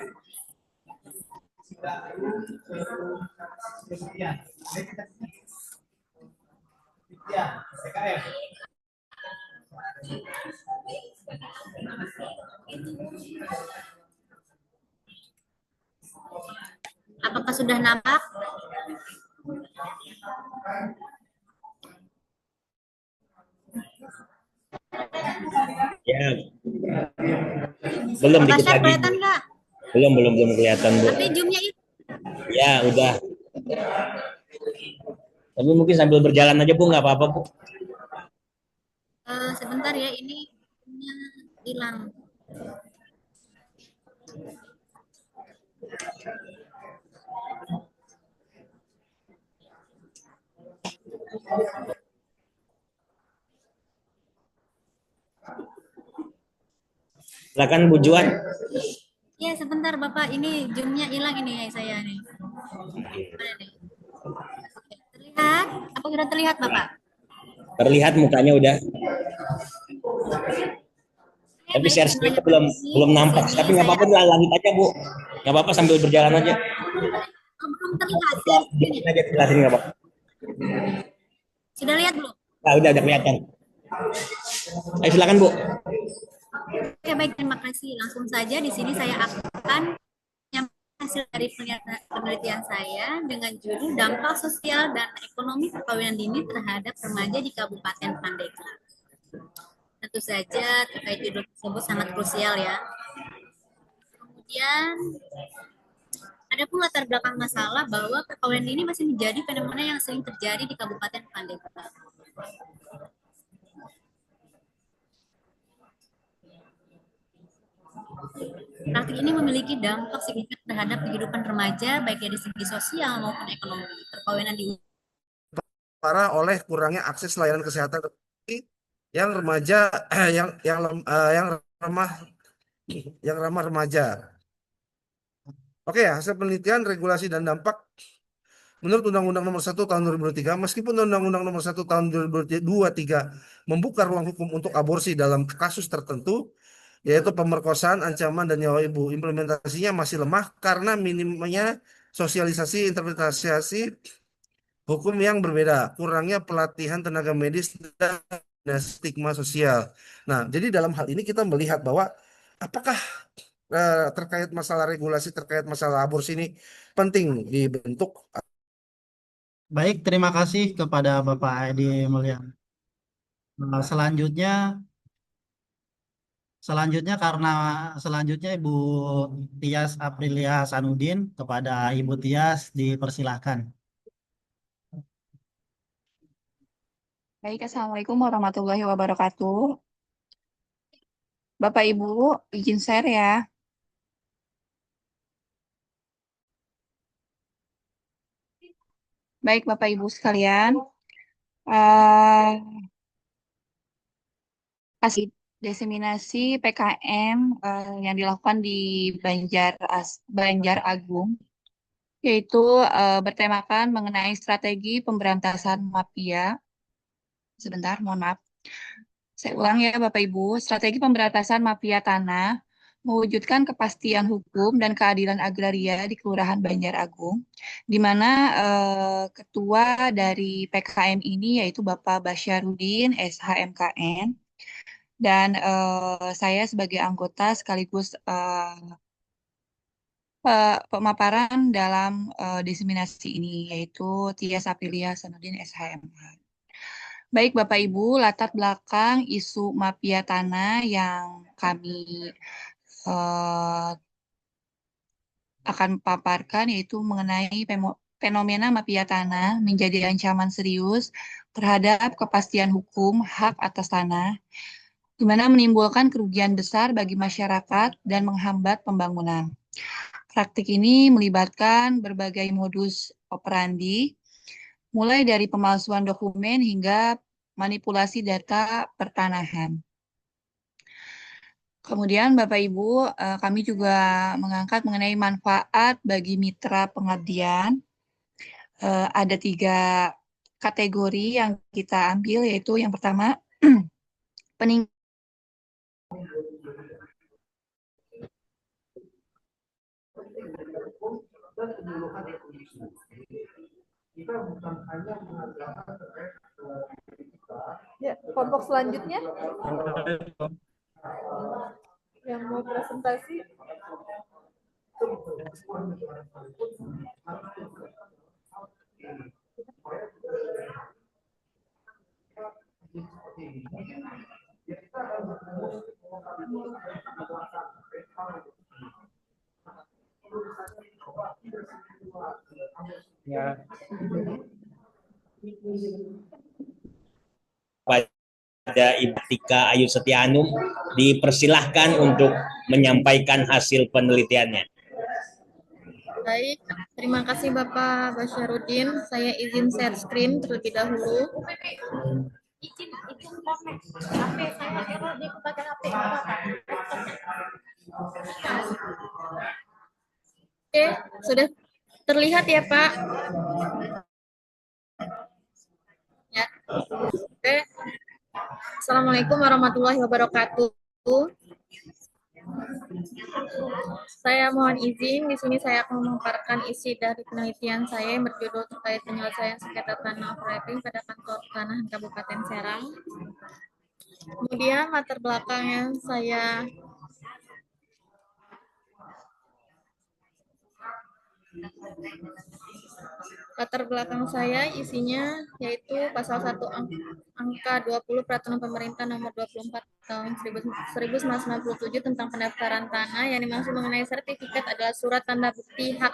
Apakah sudah nampak? Ya. Belum Pak dikit Basyar lagi. kelihatan nggak? Belum kelihatan, Bu. Tapi zoom-nya itu. Ya, udah. Tapi mungkin sambil berjalan aja, Bu, nggak apa-apa, Bu. Sebentar ya, ini hilang. Silakan Bu Juan. Ya, sebentar Bapak, ini zoom-nya hilang ini saya nih. Mana nih? Terlihat? Apa sudah terlihat Bapak? Terlihat mukanya udah. Tapi Baik, share screen belum nampak. Tapi nggak apa-apa, lanjut aja Bu. Nggak apa-apa sambil berjalan aja. Belum terlihat Ya, share screen. aja jelasin nggak apa-apa. Sudah lihat belum? Nah, udah kelihatan. Ayo silakan Bu. Oke, baik, terima kasih. Langsung saja di sini saya akan menyampaikan hasil dari penelitian saya dengan judul dampak sosial dan ekonomi perkawinan dini terhadap remaja di Kabupaten Pandeglang. Tentu saja terkait judul tersebut sangat krusial ya. Kemudian ada pun latar belakang masalah bahwa perkawinan dini masih menjadi fenomena yang sering terjadi di Kabupaten Pandeglang. Praktik ini memiliki dampak signifikan terhadap kehidupan remaja, baik dari segi sosial maupun ekonomi. Perkawinan di parah oleh kurangnya akses layanan kesehatan yang remaja yang ramah remaja. Oke, hasil penelitian regulasi dan dampak menurut Undang-Undang Nomor 1 Tahun 2003, meskipun Undang-Undang Nomor 1 Tahun 2023 membuka ruang hukum untuk aborsi dalam kasus tertentu, yaitu pemerkosaan, ancaman, dan nyawa ibu, implementasinya masih lemah karena minimnya sosialisasi interpretasi hukum yang berbeda, kurangnya pelatihan tenaga medis, dan stigma sosial. Nah, jadi dalam hal ini kita melihat bahwa apakah terkait masalah regulasi terkait masalah aborsi ini penting dibentuk. Baik, terima kasih kepada Bapak Edi Mulyan. Selanjutnya Ibu Tias Aprilia Hasanuddin, kepada Ibu Tias dipersilahkan. Baik, Assalamualaikum warahmatullahi wabarakatuh. Bapak Ibu, izin share ya. Baik, Bapak Ibu sekalian, kasih diseminasi PKM yang dilakukan di Banjar Agung, yaitu bertemakan mengenai strategi pemberantasan mafia. Sebentar, mohon maaf. Saya ulang ya Bapak Ibu, strategi pemberantasan mafia tanah, mewujudkan kepastian hukum dan keadilan agraria di Kelurahan Banjar Agung, di mana ketua dari PKM ini yaitu Bapak Basyarudin, SHMKN, dan saya sebagai anggota sekaligus pemaparan dalam diseminasi ini, yaitu Tias Aprilia Hasanuddin, SHMKN. Baik Bapak Ibu, latar belakang isu mafia tanah yang kami akan paparkan yaitu mengenai fenomena mafia tanah menjadi ancaman serius terhadap kepastian hukum hak atas tanah, di mana menimbulkan kerugian besar bagi masyarakat dan menghambat pembangunan. Praktik ini melibatkan berbagai modus operandi, mulai dari pemalsuan dokumen hingga manipulasi data pertanahan. Kemudian Bapak Ibu, kami juga mengangkat mengenai manfaat bagi mitra pengabdian. Ada 3 kategori yang kita ambil, yaitu yang pertama, peningkatan Ya, kelompok selanjutnya yang mau presentasi. Baik, kepada Ibu Tika Ayu Setianum, dipersilahkan untuk menyampaikan hasil penelitiannya. Baik, terima kasih Bapak Basyarudin. Saya izin share screen terlebih dahulu. Izin HP saya error di pakai HP Oke, sudah terlihat ya Pak? Ya. Oke. Assalamualaikum warahmatullahi wabarakatuh. Saya mohon izin, di sini saya akan memaparkan isi dari penelitian saya yang berjudul terkait penyelesaian sengketa tanah overlapping pada kantor tanahan Kabupaten Serang. Kemudian latar belakangnya saya isinya yaitu pasal 1 angka 20 Peraturan Pemerintah nomor 24 tahun 1997 tentang pendaftaran tanah yang dimaksud mengenai sertifikat adalah surat tanda bukti hak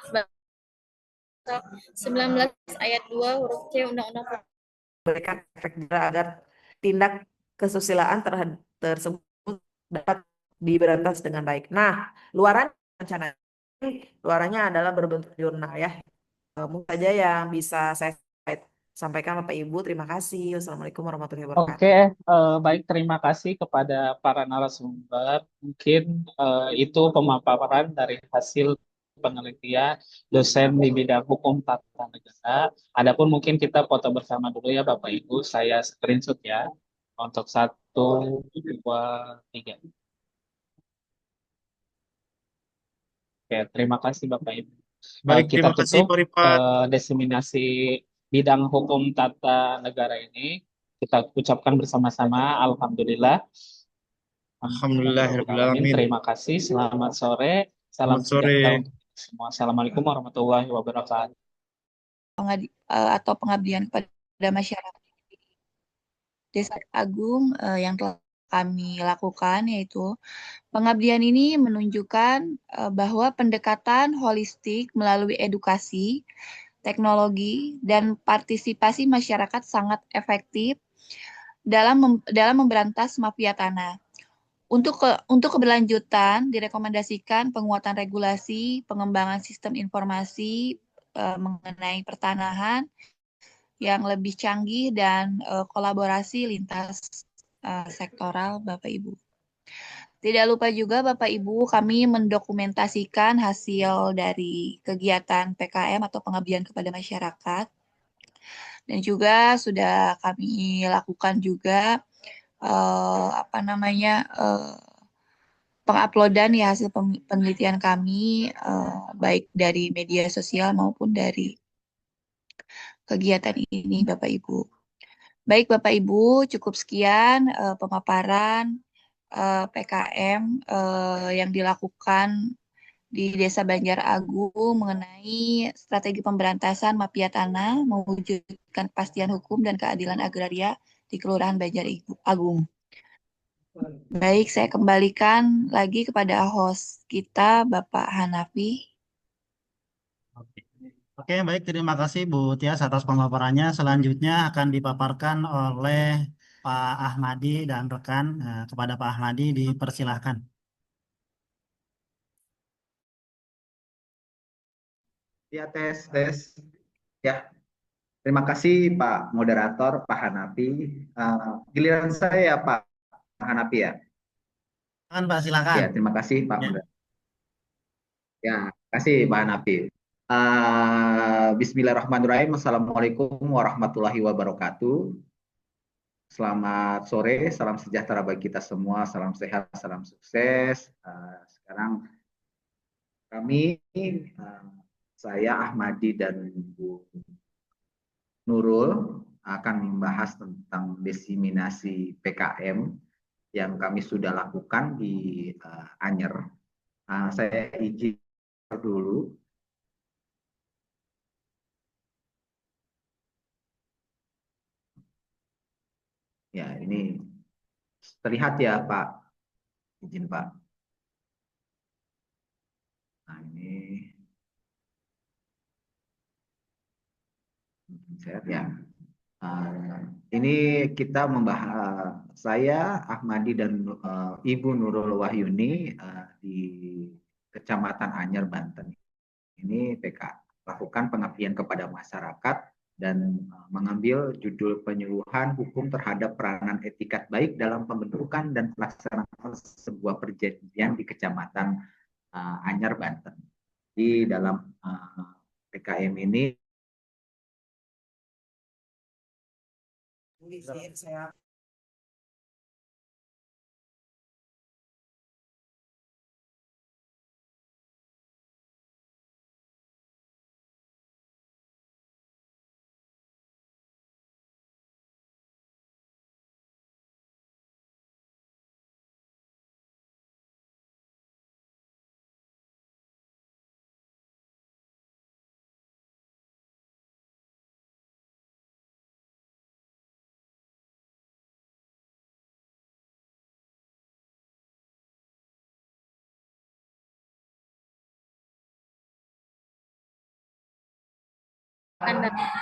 19 ayat 2 huruf C Undang-Undang memberikan efek jerah agar tindak kesusilaan tersebut dapat diberantas dengan baik. Nah, luarannya adalah berbentuk jurnal ya. Mungkin saja yang bisa saya sampaikan Bapak Ibu. Terima kasih. Wassalamualaikum warahmatullahi wabarakatuh. Oke, baik, terima kasih kepada para narasumber. Mungkin itu pemaparan dari hasil penelitian dosen di bidang hukum tata negara. Adapun mungkin kita foto bersama dulu ya Bapak Ibu. Saya screenshot ya untuk 1, 2, 3. Oke, terima kasih Bapak Ibu. Baik, Kita terima kasih tutup Pak Rifat. diseminasi bidang hukum tata negara ini. Kita ucapkan bersama-sama Alhamdulillah. Alhamdulillahirrahmanirrahim. Terima kasih. Selamat sore. Salam Selamat sore. sejahtera untuk semua. Assalamualaikum warahmatullahi wabarakatuh. Atau pengabdian kepada masyarakat Desa Agung yang telah kami lakukan, yaitu pengabdian ini menunjukkan bahwa pendekatan holistik melalui edukasi, teknologi, dan partisipasi masyarakat sangat efektif dalam memberantas mafia tanah. Untuk keberlanjutan, direkomendasikan penguatan regulasi, pengembangan sistem informasi mengenai pertanahan yang lebih canggih dan kolaborasi lintas sektoral, Bapak Ibu. Tidak lupa juga Bapak Ibu, kami mendokumentasikan hasil dari kegiatan PKM atau pengabdian kepada masyarakat. Dan juga sudah kami lakukan juga penguploadan ya hasil penelitian kami baik dari media sosial maupun dari kegiatan ini Bapak Ibu. Baik Bapak Ibu, cukup sekian pemaparan PKM yang dilakukan di Desa Banjar Agung mengenai strategi pemberantasan mafia tanah, mewujudkan kepastian hukum dan keadilan agraria di Kelurahan Banjar Agung. Baik, saya kembalikan lagi kepada host kita, Bapak Hanafi. Oke, baik. Terima kasih Bu Tias atas pemaparannya. Selanjutnya akan dipaparkan oleh Pak Ahmadi dan rekan. Kepada Pak Ahmadi dipersilahkan. Ya, tes. Ya, terima kasih Pak Moderator, Pak Hanafi. Giliran saya Pak Hanafi ya. Pak, silakan. Ya, terima kasih Pak Moderator. Ya, terima kasih Pak Hanafi. Bismillahirrahmanirrahim. Assalamualaikum warahmatullahi wabarakatuh. Selamat sore, salam sejahtera bagi kita semua, salam sehat, salam sukses. Sekarang kami, saya Ahmadi dan Bu Nurul akan membahas tentang diseminasi PKM yang kami sudah lakukan di Anyer. Saya izin dulu. Ya, ini terlihat ya Pak. Izin Pak. Nah, ini sehat ya. Ini kita membahas, saya Ahmadi dan Ibu Nurul Wahyuni di Kecamatan Anyar, Banten. Ini PK lakukan pengabdian kepada masyarakat dan mengambil judul penyuluhan hukum terhadap peranan etikat baik dalam pembentukan dan pelaksanaan sebuah perjanjian di Kecamatan Anyar, Banten. Di dalam PKM ini saya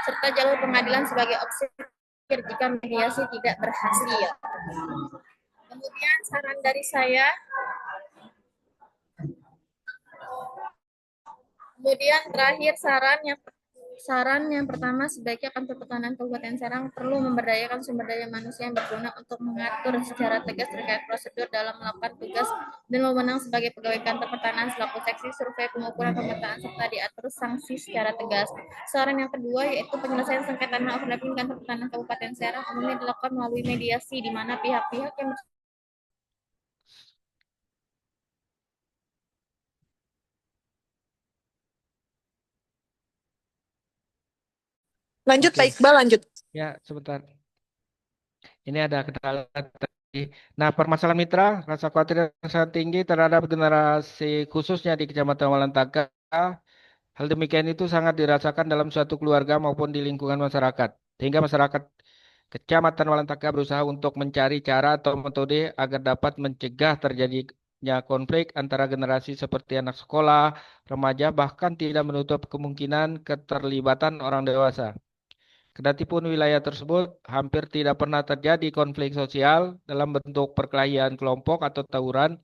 serta jalur pengadilan sebagai opsi jika mediasi tidak berhasil. Kemudian saran dari saya, kemudian terakhir saran yang pertama, sebaiknya Kantor Pertanahan Kabupaten Serang perlu memberdayakan sumber daya manusia yang berguna untuk mengatur secara tegas terkait prosedur dalam melakukan tugas dan wewenang sebagai pegawai Kantor Pertanahan selaku seksi survei pengukuran pemetaan serta diatur sanksi secara tegas. Saran yang kedua yaitu penyelesaian sengketa tanah overlapping Kantor Pertanahan Kabupaten Serang umumnya dilakukan melalui mediasi di mana pihak-pihak yang Lanjut, Pak Iqbal, lanjut. Ya, sebentar. Ini ada kendala tadi. Nah, permasalahan mitra, rasa khawatir yang sangat tinggi terhadap generasi khususnya di Kecamatan Walantaka. Hal demikian itu sangat dirasakan dalam suatu keluarga maupun di lingkungan masyarakat. Sehingga masyarakat Kecamatan Walantaka berusaha untuk mencari cara atau metode agar dapat mencegah terjadinya konflik antara generasi seperti anak sekolah, remaja, bahkan tidak menutup kemungkinan keterlibatan orang dewasa. Kedatipun wilayah tersebut hampir tidak pernah terjadi konflik sosial dalam bentuk perkelahian kelompok atau tawuran,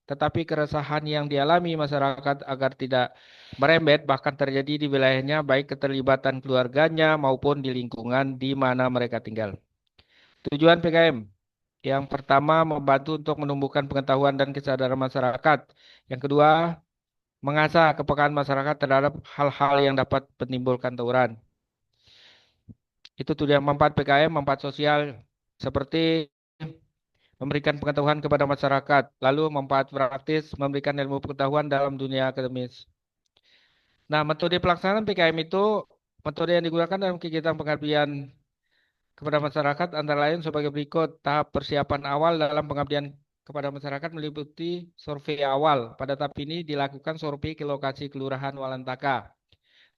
tetapi keresahan yang dialami masyarakat agar tidak merembet bahkan terjadi di wilayahnya baik keterlibatan keluarganya maupun di lingkungan di mana mereka tinggal. Tujuan PKM yang pertama membantu untuk menumbuhkan pengetahuan dan kesadaran masyarakat. Yang kedua, mengasah kepekaan masyarakat terhadap hal-hal yang dapat menimbulkan tawuran. Itu tujuan manfaat PKM, manfaat sosial seperti memberikan pengetahuan kepada masyarakat, lalu manfaat praktis memberikan ilmu pengetahuan dalam dunia akademis. Nah, metode pelaksanaan PKM itu metode yang digunakan dalam kegiatan pengabdian kepada masyarakat antara lain sebagai berikut. Tahap persiapan awal dalam pengabdian kepada masyarakat meliputi survei awal. Pada tahap ini dilakukan survei ke lokasi Kelurahan Walantaka,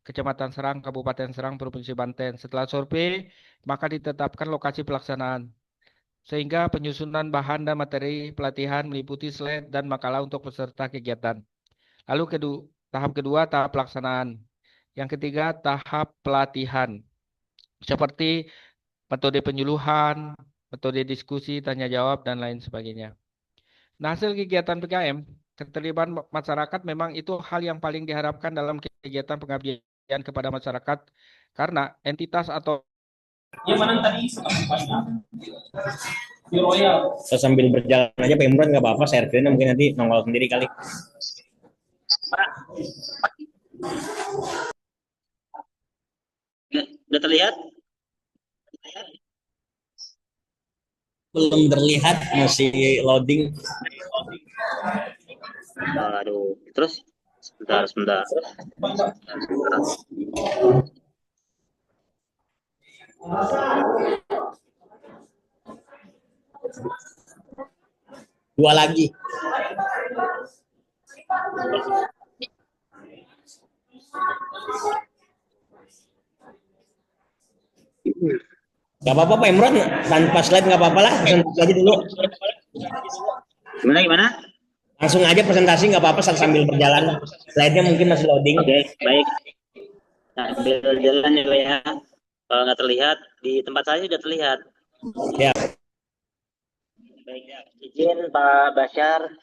Kecamatan Serang, Kabupaten Serang, Provinsi Banten. Setelah survei, maka ditetapkan lokasi pelaksanaan. Sehingga penyusunan bahan dan materi pelatihan meliputi slide dan makalah untuk peserta kegiatan. Lalu tahap kedua, tahap pelaksanaan. Yang ketiga, tahap pelatihan. Seperti metode penyuluhan, metode diskusi, tanya jawab, dan lain sebagainya. Nah, hasil kegiatan PKM, keterlibatan masyarakat memang itu hal yang paling diharapkan dalam kegiatan pengabdian kepada masyarakat karena entitas atau saya sambil berjalan aja Pak Imran nggak apa-apa, share screen mungkin nanti nongol sendiri kali. Udah terlihat? Belum terlihat, masih loading. Aduh, terus sebentar. Dua lagi. Gak apa-apa Pak Imran, tanpa slide nggak apa-apa lah, presentasi aja dulu. Gimana? Langsung aja presentasi nggak apa-apa sambil berjalan. Slide-nya mungkin masih loading. Oke, baik. Sambil jalan ya. Kalau nggak terlihat, di tempat saya sudah terlihat. Ya, Baik, izin Pak Basyar.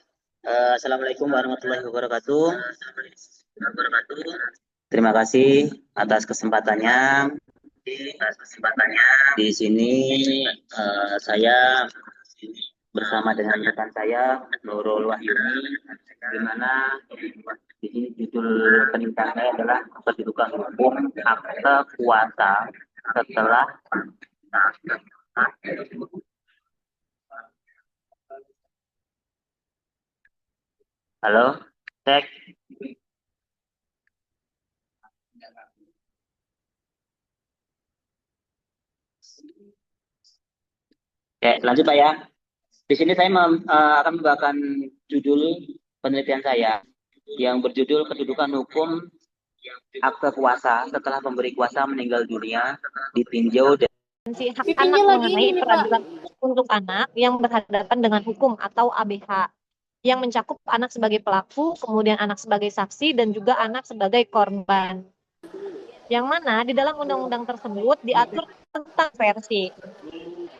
Assalamualaikum warahmatullahi wabarakatuh. Terima kasih atas kesempatannya. Di sini saya bersama dengan rekan saya Nurul Wahyuni, di mana di sini judul penelitian saya adalah kedudukan hukum akte kuasa setelah. Halo, cek. Oke, lanjut Pak ya. Di sini saya akan membawakan judul penelitian saya yang berjudul kedudukan hukum akte kuasa setelah pemberi kuasa meninggal dunia ditinjau dan Hak Pipinya anak lagi mengenai ini, Pak. peradilan untuk anak yang berhadapan dengan hukum atau ABH yang mencakup anak sebagai pelaku, kemudian anak sebagai saksi, dan juga anak sebagai korban. Yang mana di dalam undang-undang tersebut diatur tentang versi.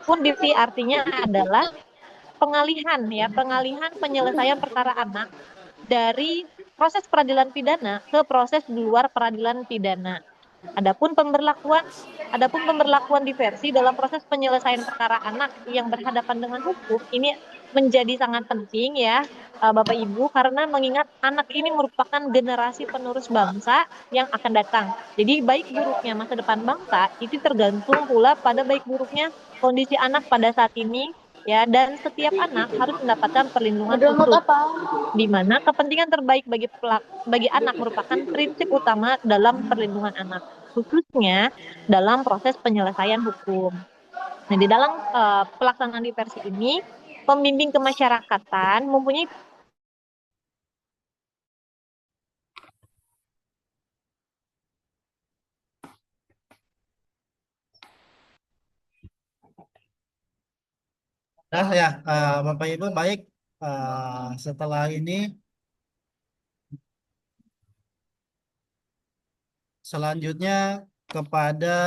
Kondisi artinya adalah pengalihan penyelesaian perkara anak dari proses peradilan pidana ke proses di luar peradilan pidana. Adapun pemberlakuan diversi dalam proses penyelesaian perkara anak yang berhadapan dengan hukum ini menjadi sangat penting ya, Bapak Ibu, karena mengingat anak ini merupakan generasi penerus bangsa yang akan datang. Jadi baik buruknya masa depan bangsa itu tergantung pula pada baik buruknya kondisi anak pada saat ini ya, dan setiap anak harus mendapatkan perlindungan Model mode khusus apa? di mana kepentingan terbaik bagi anak merupakan prinsip utama dalam perlindungan anak, khususnya dalam proses penyelesaian hukum. Nah, di dalam pelaksanaan diversi ini, pembimbing kemasyarakatan mempunyai Dah ya, Bapak Ibu baik. Setelah ini selanjutnya kepada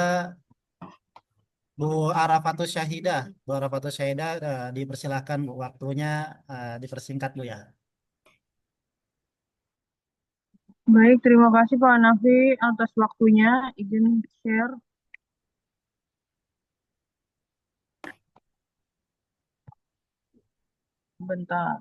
Bu Arafatus Syahidah. Bu Arafatus Syahidah, dipersilahkan Bu, waktunya dipersingkat Bu ya. Baik, terima kasih Pak Hanafi atas waktunya. Izin share. Bentar.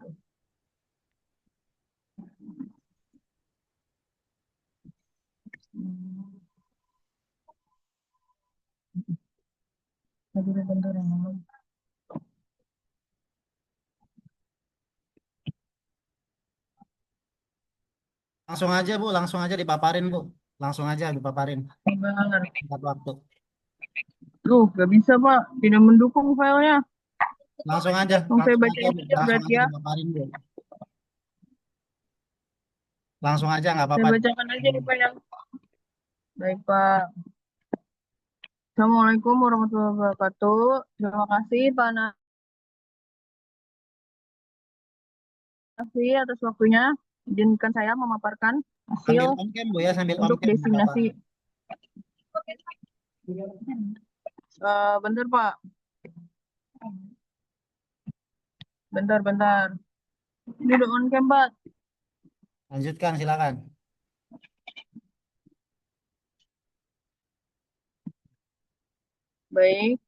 Bentar ya, ngomong. Langsung aja Bu, langsung aja dipaparin Bu. Langsung aja dipaparin. Bentar. Singkat waktu. Gak bisa Pak, tidak mendukung filenya. Langsung aja, Saya langsung baca aja, Bu. aja Langsung berarti aja ya. dipaparin Bu. Langsung aja nggak Saya apa-apa. bacakan aja nih Pak ya. Baik Pak. Assalamualaikum warahmatullahi wabarakatuh. Terima kasih Pak Hanafi atas waktunya. Izinkan saya memaparkan hasil Sambil on cam Bu ya, sambil on untuk cam. destinasi. Bentar Pak. Bentar. Ini udah on cam Pak. Lanjutkan silakan. Baik.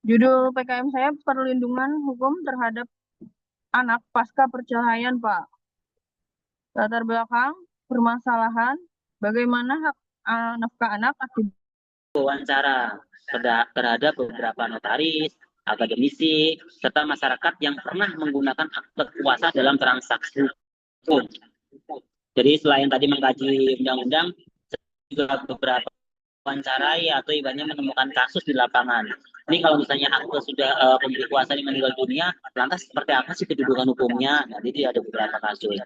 Judul PKM saya perlindungan hukum terhadap anak pasca perceraian, Pak. Latar belakang permasalahan bagaimana hak nafkah anak akibat wawancara terhadap beberapa notaris, akademisi, serta masyarakat yang pernah menggunakan akte kuasa dalam transaksi hukum. Jadi selain tadi mengkaji undang-undang, juga beberapa wawancarai atau ibaratnya menemukan kasus di lapangan. Ini kalau misalnya akte sudah pemberi kuasa ini meninggal dunia, lantas seperti apa sih kedudukan hukumnya? Nah, jadi ada beberapa kasus.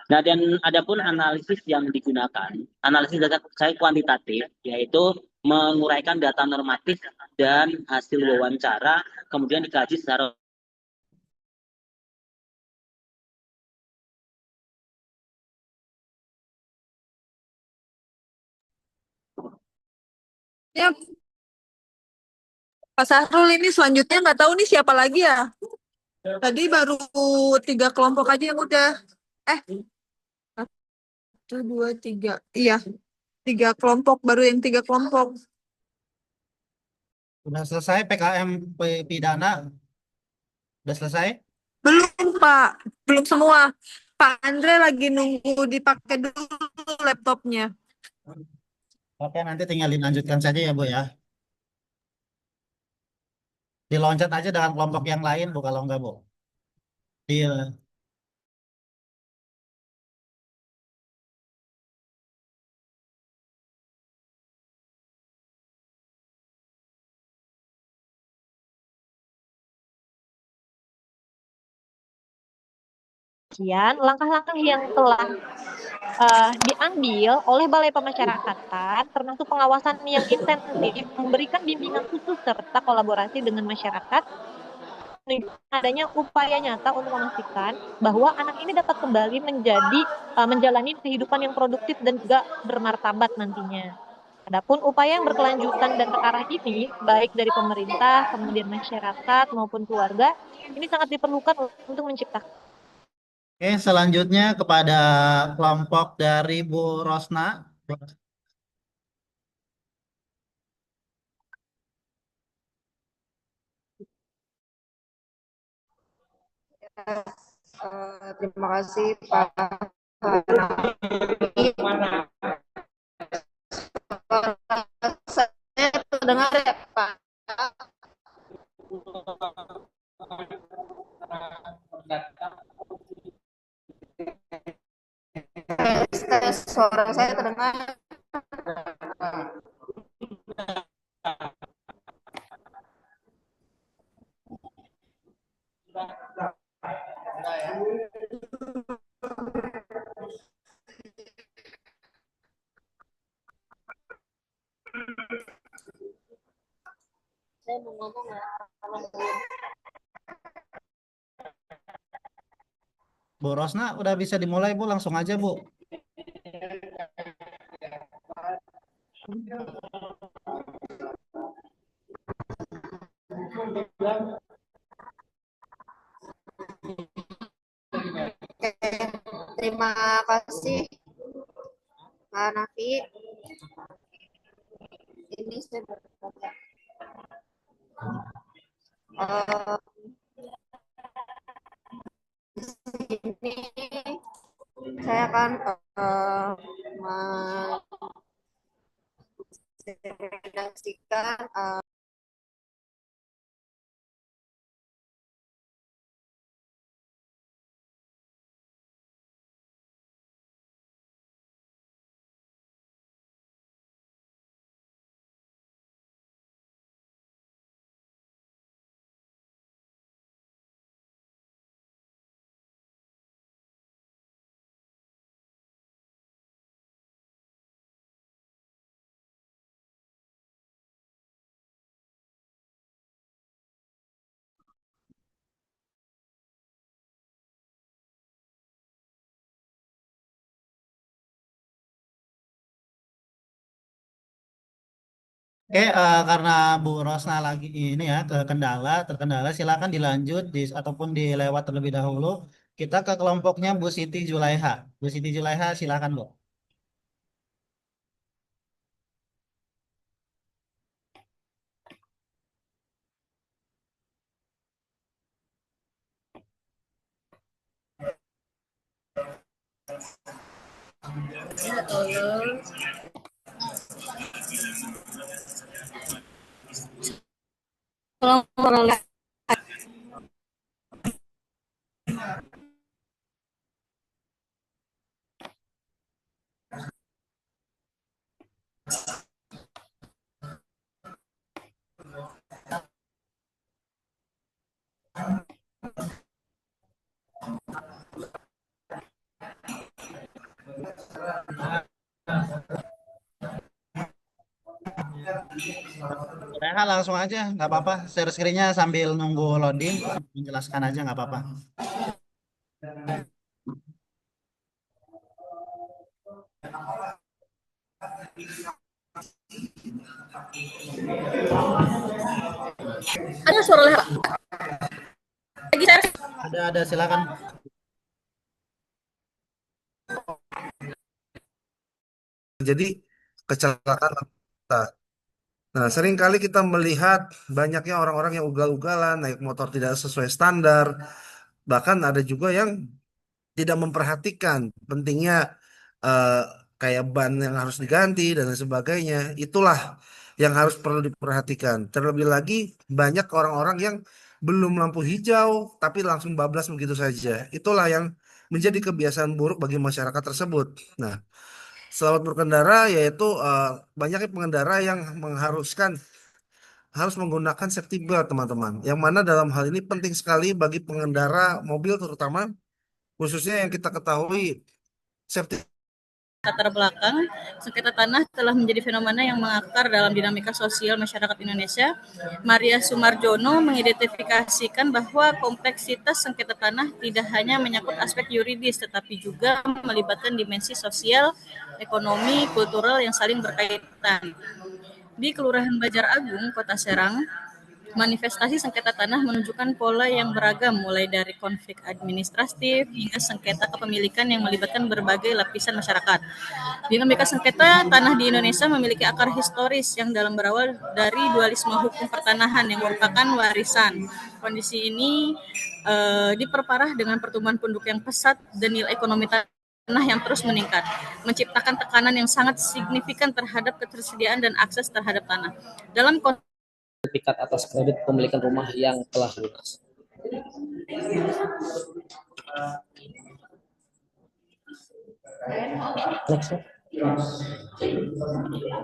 Nah, dan ada pun analisis yang digunakan, analisis data saya kuantitatif, yaitu menguraikan data normatif dan hasil wawancara, kemudian dikaji secara Ya, Pak Sahrul ini selanjutnya nggak tahu nih siapa lagi ya. Tadi baru 3 kelompok aja yang udah. Eh, 1, 2, 3. Iya, 3 kelompok, baru yang 3 kelompok. Udah selesai PKM pidana? Udah selesai? Belum, Pak. Belum semua. Pak Andre lagi nunggu dipakai dulu laptopnya. Oke, nanti tinggal dilanjutkan saja ya, Bu ya. Diloncat aja dengan kelompok yang lain, Bu, kalau enggak, Bu. Iya. Kemudian, langkah-langkah yang telah diambil oleh Balai Pemasyarakatan, termasuk pengawasan yang intensif, memberikan bimbingan khusus serta kolaborasi dengan masyarakat, adanya upaya nyata untuk memastikan bahwa anak ini dapat kembali menjalani kehidupan yang produktif dan juga bermartabat nantinya. Adapun upaya yang berkelanjutan dan terarah ini, baik dari pemerintah, kemudian masyarakat maupun keluarga, ini sangat diperlukan untuk menciptakan. Oke, selanjutnya kepada kelompok dari Bu Rosna. Terima kasih Pak Hanafi. Saya terdengar ya Pak. Tes suara saya terdengar. Saya mau ngomong ya, Bu Rosna, udah bisa dimulai, Bu. Langsung aja, Bu. Terima kasih Pak Hanafi. Ini saya berkata. Di sini saya akan menrekomendasikan Oke, karena Bu Rosna lagi ini ya terkendala, silakan dilanjut ataupun dilewat terlebih dahulu. Kita ke kelompoknya Bu Siti Julaiha. Bu Siti Julaiha, silakan, Bu. Ya Allah. Tolong Julaiha langsung aja, nggak apa-apa. Share screen-nya sambil nunggu loading, menjelaskan aja nggak apa-apa. Ada suara lewat. Lagi saya Ada, silakan. Jadi kecelakaan lalu lintas. Nah, seringkali kita melihat banyaknya orang-orang yang ugal-ugalan, naik motor tidak sesuai standar. Bahkan ada juga yang tidak memperhatikan pentingnya eh, kayak ban yang harus diganti dan lain sebagainya. Itulah yang harus perlu diperhatikan. Terlebih lagi banyak orang-orang yang belum lampu hijau tapi langsung bablas begitu saja. Itulah yang menjadi kebiasaan buruk bagi masyarakat tersebut. Nah, selamat berkendara yaitu banyaknya pengendara yang mengharuskan harus menggunakan safety belt, teman-teman. Yang mana dalam hal ini penting sekali bagi pengendara mobil terutama khususnya yang kita ketahui safety. Latar belakang, sengketa tanah telah menjadi fenomena yang mengakar dalam dinamika sosial masyarakat Indonesia. Maria Sumarjono mengidentifikasikan bahwa kompleksitas sengketa tanah tidak hanya menyangkut aspek yuridis, tetapi juga melibatkan dimensi sosial, ekonomi, kultural yang saling berkaitan. Di Kelurahan Banjar Agung, Kota Serang, manifestasi sengketa tanah menunjukkan pola yang beragam, mulai dari konflik administratif hingga sengketa kepemilikan yang melibatkan berbagai lapisan masyarakat. Dinamika sengketa tanah di Indonesia memiliki akar historis yang dalam berawal dari dualisme hukum pertanahan yang merupakan warisan. Kondisi ini diperparah dengan pertumbuhan penduduk yang pesat dan nilai ekonomi tanah yang terus meningkat, menciptakan tekanan yang sangat signifikan terhadap ketersediaan dan akses terhadap tanah. Dalam sertifikat atas kredit pemilikan rumah yang telah lunas.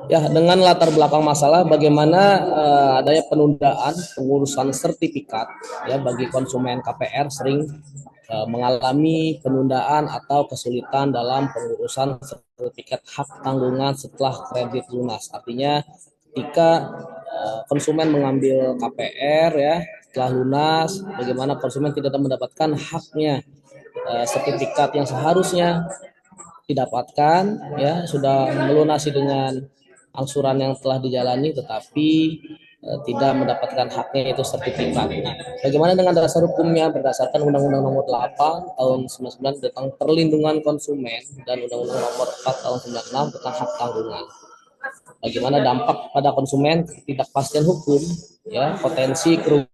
Ya, dengan latar belakang masalah bagaimana adanya penundaan pengurusan sertifikat ya bagi konsumen KPR sering mengalami penundaan atau kesulitan dalam pengurusan sertifikat hak tanggungan setelah kredit lunas. Artinya ketika konsumen mengambil KPR ya setelah lunas, bagaimana konsumen tidak mendapatkan haknya sertifikat yang seharusnya didapatkan ya sudah melunasi dengan angsuran yang telah dijalani tetapi tidak mendapatkan haknya itu sertifikat. Nah, bagaimana dengan dasar hukumnya berdasarkan Undang-Undang Nomor 8 Tahun 99 tentang perlindungan konsumen dan Undang-Undang Nomor 4 Tahun 96 tentang hak tanggungan. Bagaimana dampak pada konsumen ketidakpastian hukum ya potensi kerugian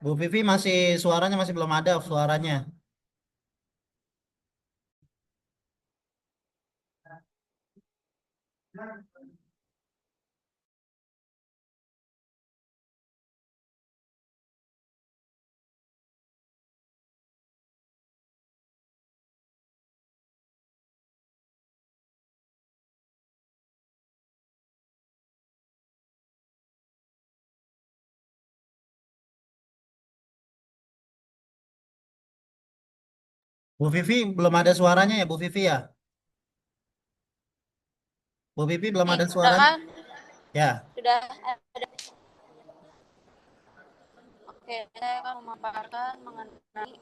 Bu Vivi suaranya masih belum ada suaranya. Bu Vivi belum ada suaranya ya Bu Vivi ya? Bu Vivi belum ada suaranya? Kan? Ya. Sudah ada. Oke, saya akan memaparkan mengenai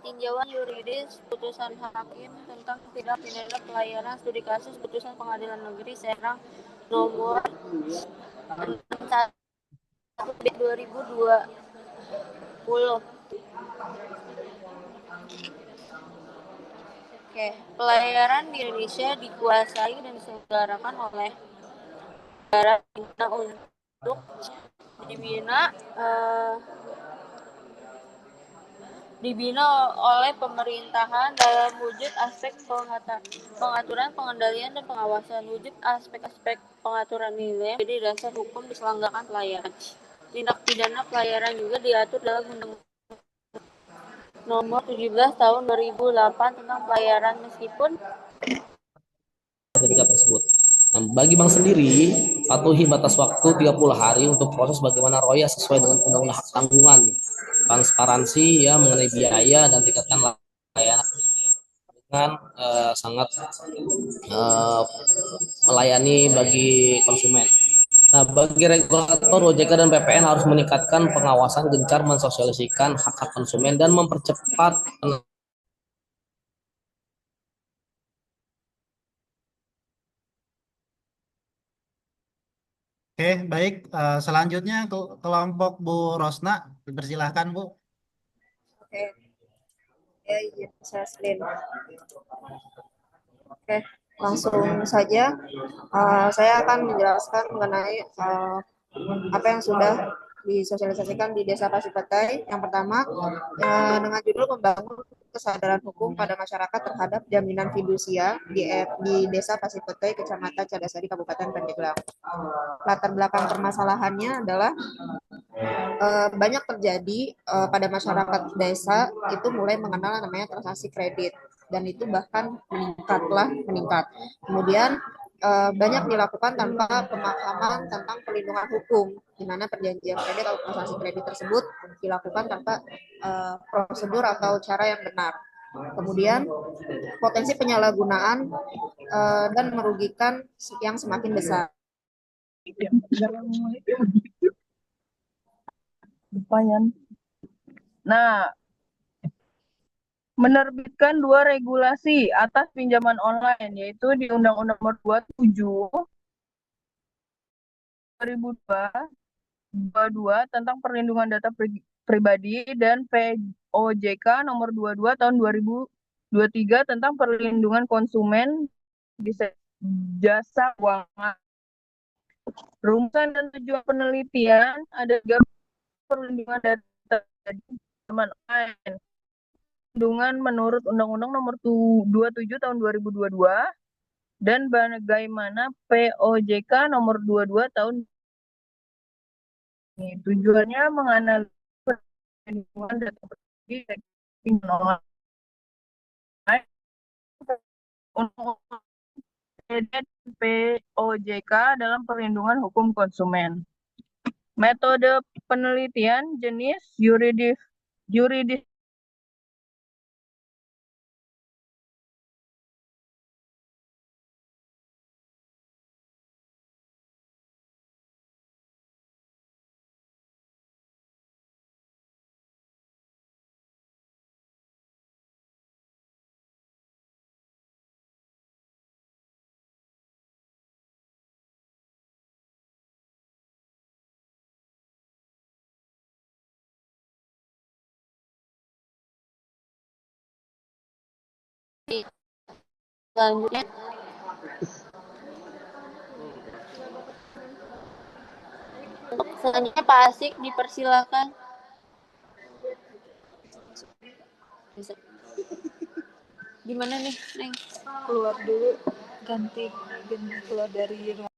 tinjauan yuridis putusan hakim tentang tindak pidana pelayanan studi kasus putusan Pengadilan Negeri Serang nomor 61/2020. Oke, pelayaran di Indonesia dikuasai dan diselenggarakan oleh negara untuk dibina dibina oleh pemerintahan dalam wujud aspek pengaturan, pengendalian, dan pengawasan. Wujud aspek-aspek pengaturan nilai jadi dasar hukum diselenggarakan pelayaran. Tindak pidana pelayaran juga diatur dalam Undang Nomor 17 Tahun 2008 tentang pelayaran meskipun sertifikat tersebut. Nah, bagi bank sendiri, patuhi batas waktu 30 hari untuk proses bagaimana roya sesuai dengan undang-undang hak tanggungan, transparansi ya mengenai biaya dan tingkatkan layanan dengan sangat melayani bagi konsumen. Nah, bagi regulator OJK dan PPN harus meningkatkan pengawasan, gencar mensosialisasikan hak-hak konsumen dan mempercepat Oke, baik. Selanjutnya kelompok Bu Rosna, dipersilahkan Bu. Oke, ya izin saya Selin. Oke, langsung saja saya akan menjelaskan mengenai apa yang sudah disosialisasikan di Desa Pasipetai. Yang pertama, dengan judul membangun kesadaran hukum pada masyarakat terhadap jaminan fidusia di Desa Pasipetai, Kecamatan Cadasari, Kabupaten Pandeglang. Latar belakang permasalahannya adalah banyak terjadi pada masyarakat desa itu mulai mengenal namanya transaksi kredit, dan itu bahkan meningkat. Kemudian banyak dilakukan tanpa pemahaman tentang perlindungan hukum, di mana perjanjian kredit atau transaksi kredit tersebut dilakukan tanpa prosedur atau cara yang benar. Kemudian potensi penyalahgunaan dan merugikan yang semakin besar. Nah, menerbitkan 2 regulasi atas pinjaman online, yaitu di Undang-Undang Nomor 27 2022 tentang perlindungan data pribadi dan POJK Nomor 22 tahun 2023 tentang perlindungan konsumen di jasa keuangan. Rumusan dan tujuan penelitian ada juga perlindungan data pinjaman online. Perlindungan menurut Undang-Undang Nomor 27 tahun 2022 dan bagaimana POJK Nomor 22 tahun ini. Tujuannya menganalisis perlindungan data pribadi dan pinjaman online dan POJK dalam perlindungan hukum konsumen. Metode penelitian jenis yuridis selanjutnya Pak Asik dipersilakan. Gimana nih, Neng? Keluar dulu, ganti keluar dari ruang.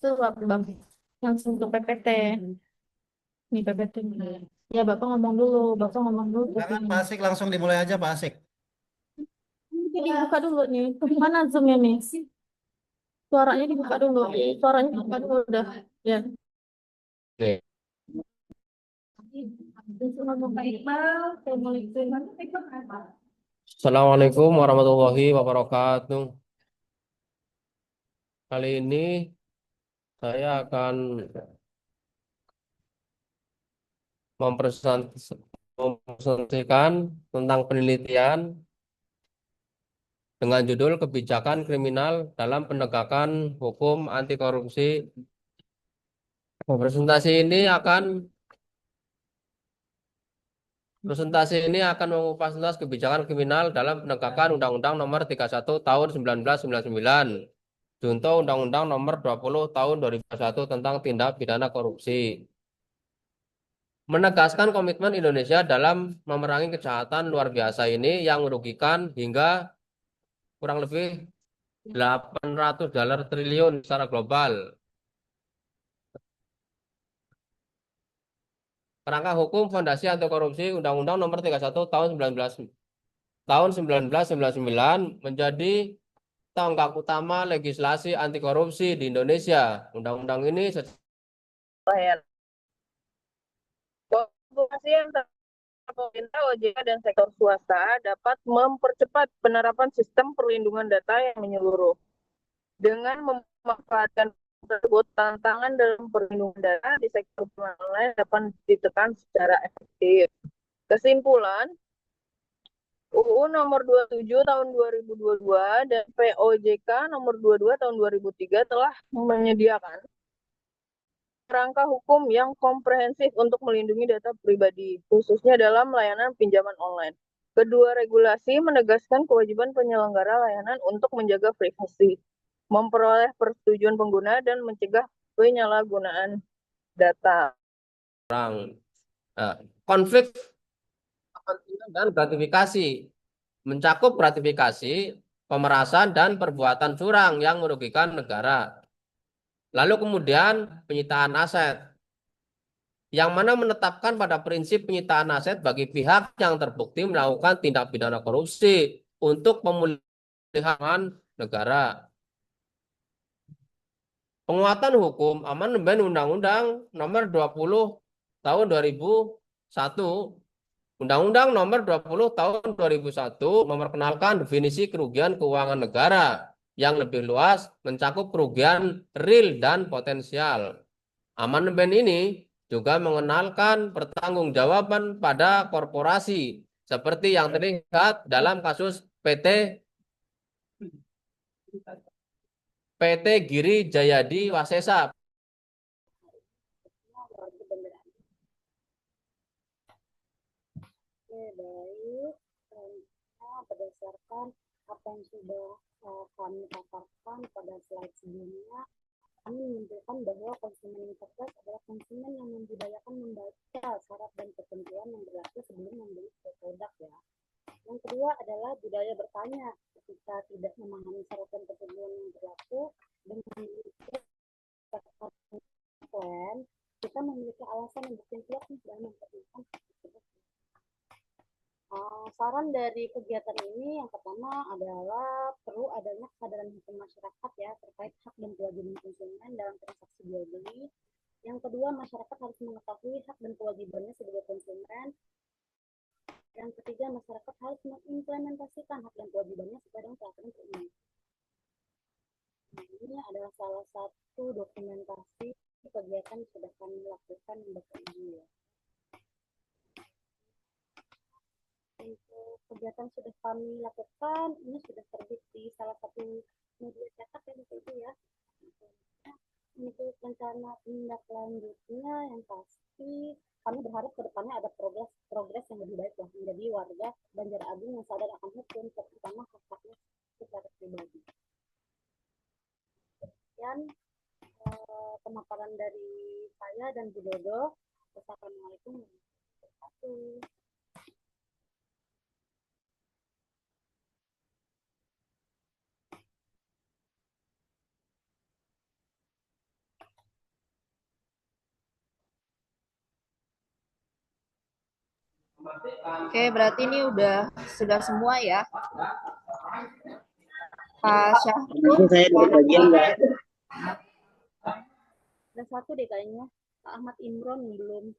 Suap Bang. Langsung ke PPT. Nih PPT. Ya Bapak ngomong dulu. Bapak ngomong dulu. Silakan Pak Asik, langsung dimulai aja Pak Asik. Ini dibuka dulu nih. Mana zoomnya nih? Suaranya dibuka dulu. Suaranya dibuka dulu udah. Ya. Oke. Assalamualaikum warahmatullahi wabarakatuh. Kali ini saya akan mempresentasikan tentang penelitian dengan judul Kebijakan Kriminal dalam Penegakan Hukum Anti Korupsi. Presentasi ini akan mengupas tuntas kebijakan kriminal dalam penegakan Undang-Undang Nomor 31 Tahun 1999, junto Undang-Undang Nomor 20 Tahun 2001 tentang tindak pidana korupsi. Menegaskan komitmen Indonesia dalam memerangi kejahatan luar biasa ini yang merugikan hingga kurang lebih 800 dolar triliun secara global. Kerangka hukum Fondasi Anti Korupsi Undang-Undang Nomor 31 Tahun 1999 menjadi tonggak utama legislasi anti korupsi di Indonesia. Undang-undang ini Kolaborasi antara pemerintah, OJK, dan sektor swasta dapat mempercepat penerapan sistem perlindungan data yang menyeluruh. Dengan memanfaatkan tersebut, tantangan dalam perlindungan data di sektor online dapat ditekan secara efektif. Kesimpulan, UU nomor 27 tahun 2022 dan POJK nomor 22 tahun 2003 telah menyediakan kerangka hukum yang komprehensif untuk melindungi data pribadi, khususnya dalam layanan pinjaman online. Kedua regulasi menegaskan kewajiban penyelenggara layanan untuk menjaga privasi, memperoleh persetujuan pengguna, dan mencegah penyalahgunaan data. konflik kepentingan dan gratifikasi, mencakup gratifikasi, pemerasan, dan perbuatan curang yang merugikan negara. Lalu kemudian penyitaan aset, yang mana menetapkan pada prinsip penyitaan aset bagi pihak yang terbukti melakukan tindak pidana korupsi untuk pemulihan negara. Penguatan hukum amandemen Undang-Undang Nomor 20 Tahun 2001. Undang-Undang Nomor 20 Tahun 2001 memperkenalkan definisi kerugian keuangan negara yang lebih luas, mencakup kerugian real dan potensial. Amandemen ini juga mengenalkan pertanggungjawaban pada korporasi seperti yang terlihat dalam kasus PT Giri Jayadi Wasesa. Baik, berdasarkan apa yang sudah kami paparkan pada slide sebelumnya, kami menunjukkan bahwa konsumen yang cerdas adalah konsumen yang membudayakan membaca syarat dan ketentuan yang berlaku sebelum membeli produk ya. Yang kedua adalah budaya bertanya. Ketika tidak memahami syarat dan ketentuan yang berlaku dengan memiliki plan, kita memiliki alasan yang bukti kuat dalam memperlukan tersebut. Saran dari kegiatan ini yang pertama adalah perlu adanya kesadaran hukum masyarakat ya terkait hak dan kewajiban konsumen dalam transaksi jual beli. Yang kedua, masyarakat harus mengetahui hak dan kewajibannya sebagai konsumen. Yang ketiga, masyarakat harus mengimplementasikan hak dan kewajibannya sesuai dengan peraturan perundang. Ini adalah salah satu dokumentasi kegiatan yang sudah kami lakukan Bapak Ibu ya. Untuk kegiatan sudah kami lakukan, ini sudah terbit di salah satu media cetak ya Bapak Ibu ya. Untuk rencana tindak lanjutnya yang pasti kami berharap ke depannya ada progres yang lebih baik lah menjadi warga Banjar-Agung yang sadar akan hukum terutama hak-haknya secara pribadi. Sekian pemaparan dari saya dan Bu Dodo. Wassalamualaikum warahmatullahi wabarakatuh. Oke, berarti ini sudah semua ya. Pak Syahrul. Saya dari bagian ya. Ada satu deh kayaknya. Pak Ahmad Imron belum.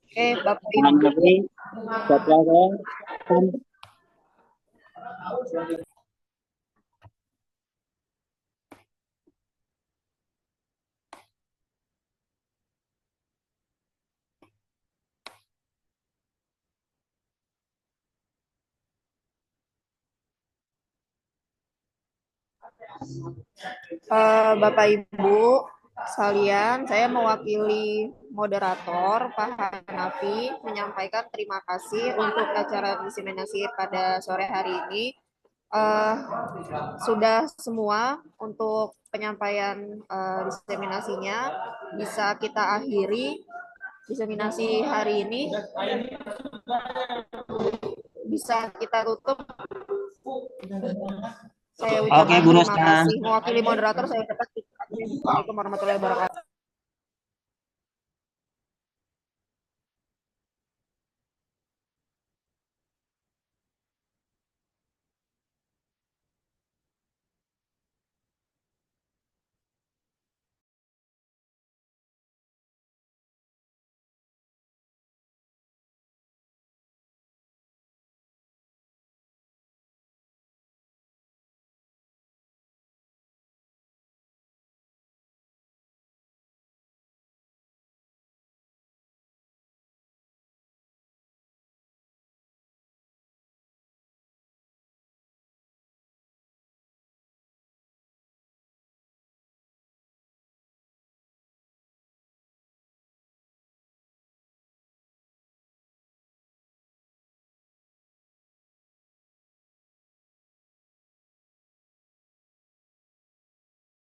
Oke, Bapak Ibu. Bapak Ibu sekalian, saya mewakili moderator Pak Hanafi menyampaikan terima kasih untuk acara diseminasi pada sore hari ini. Sudah semua untuk penyampaian diseminasinya, bisa kita akhiri diseminasi hari ini, bisa kita tutup. Saya ucapkan Oke, Bu terima Rosta. kasih. Mewakili moderator, saya ucapkan Assalamualaikum warahmatullahi wabarakatuh.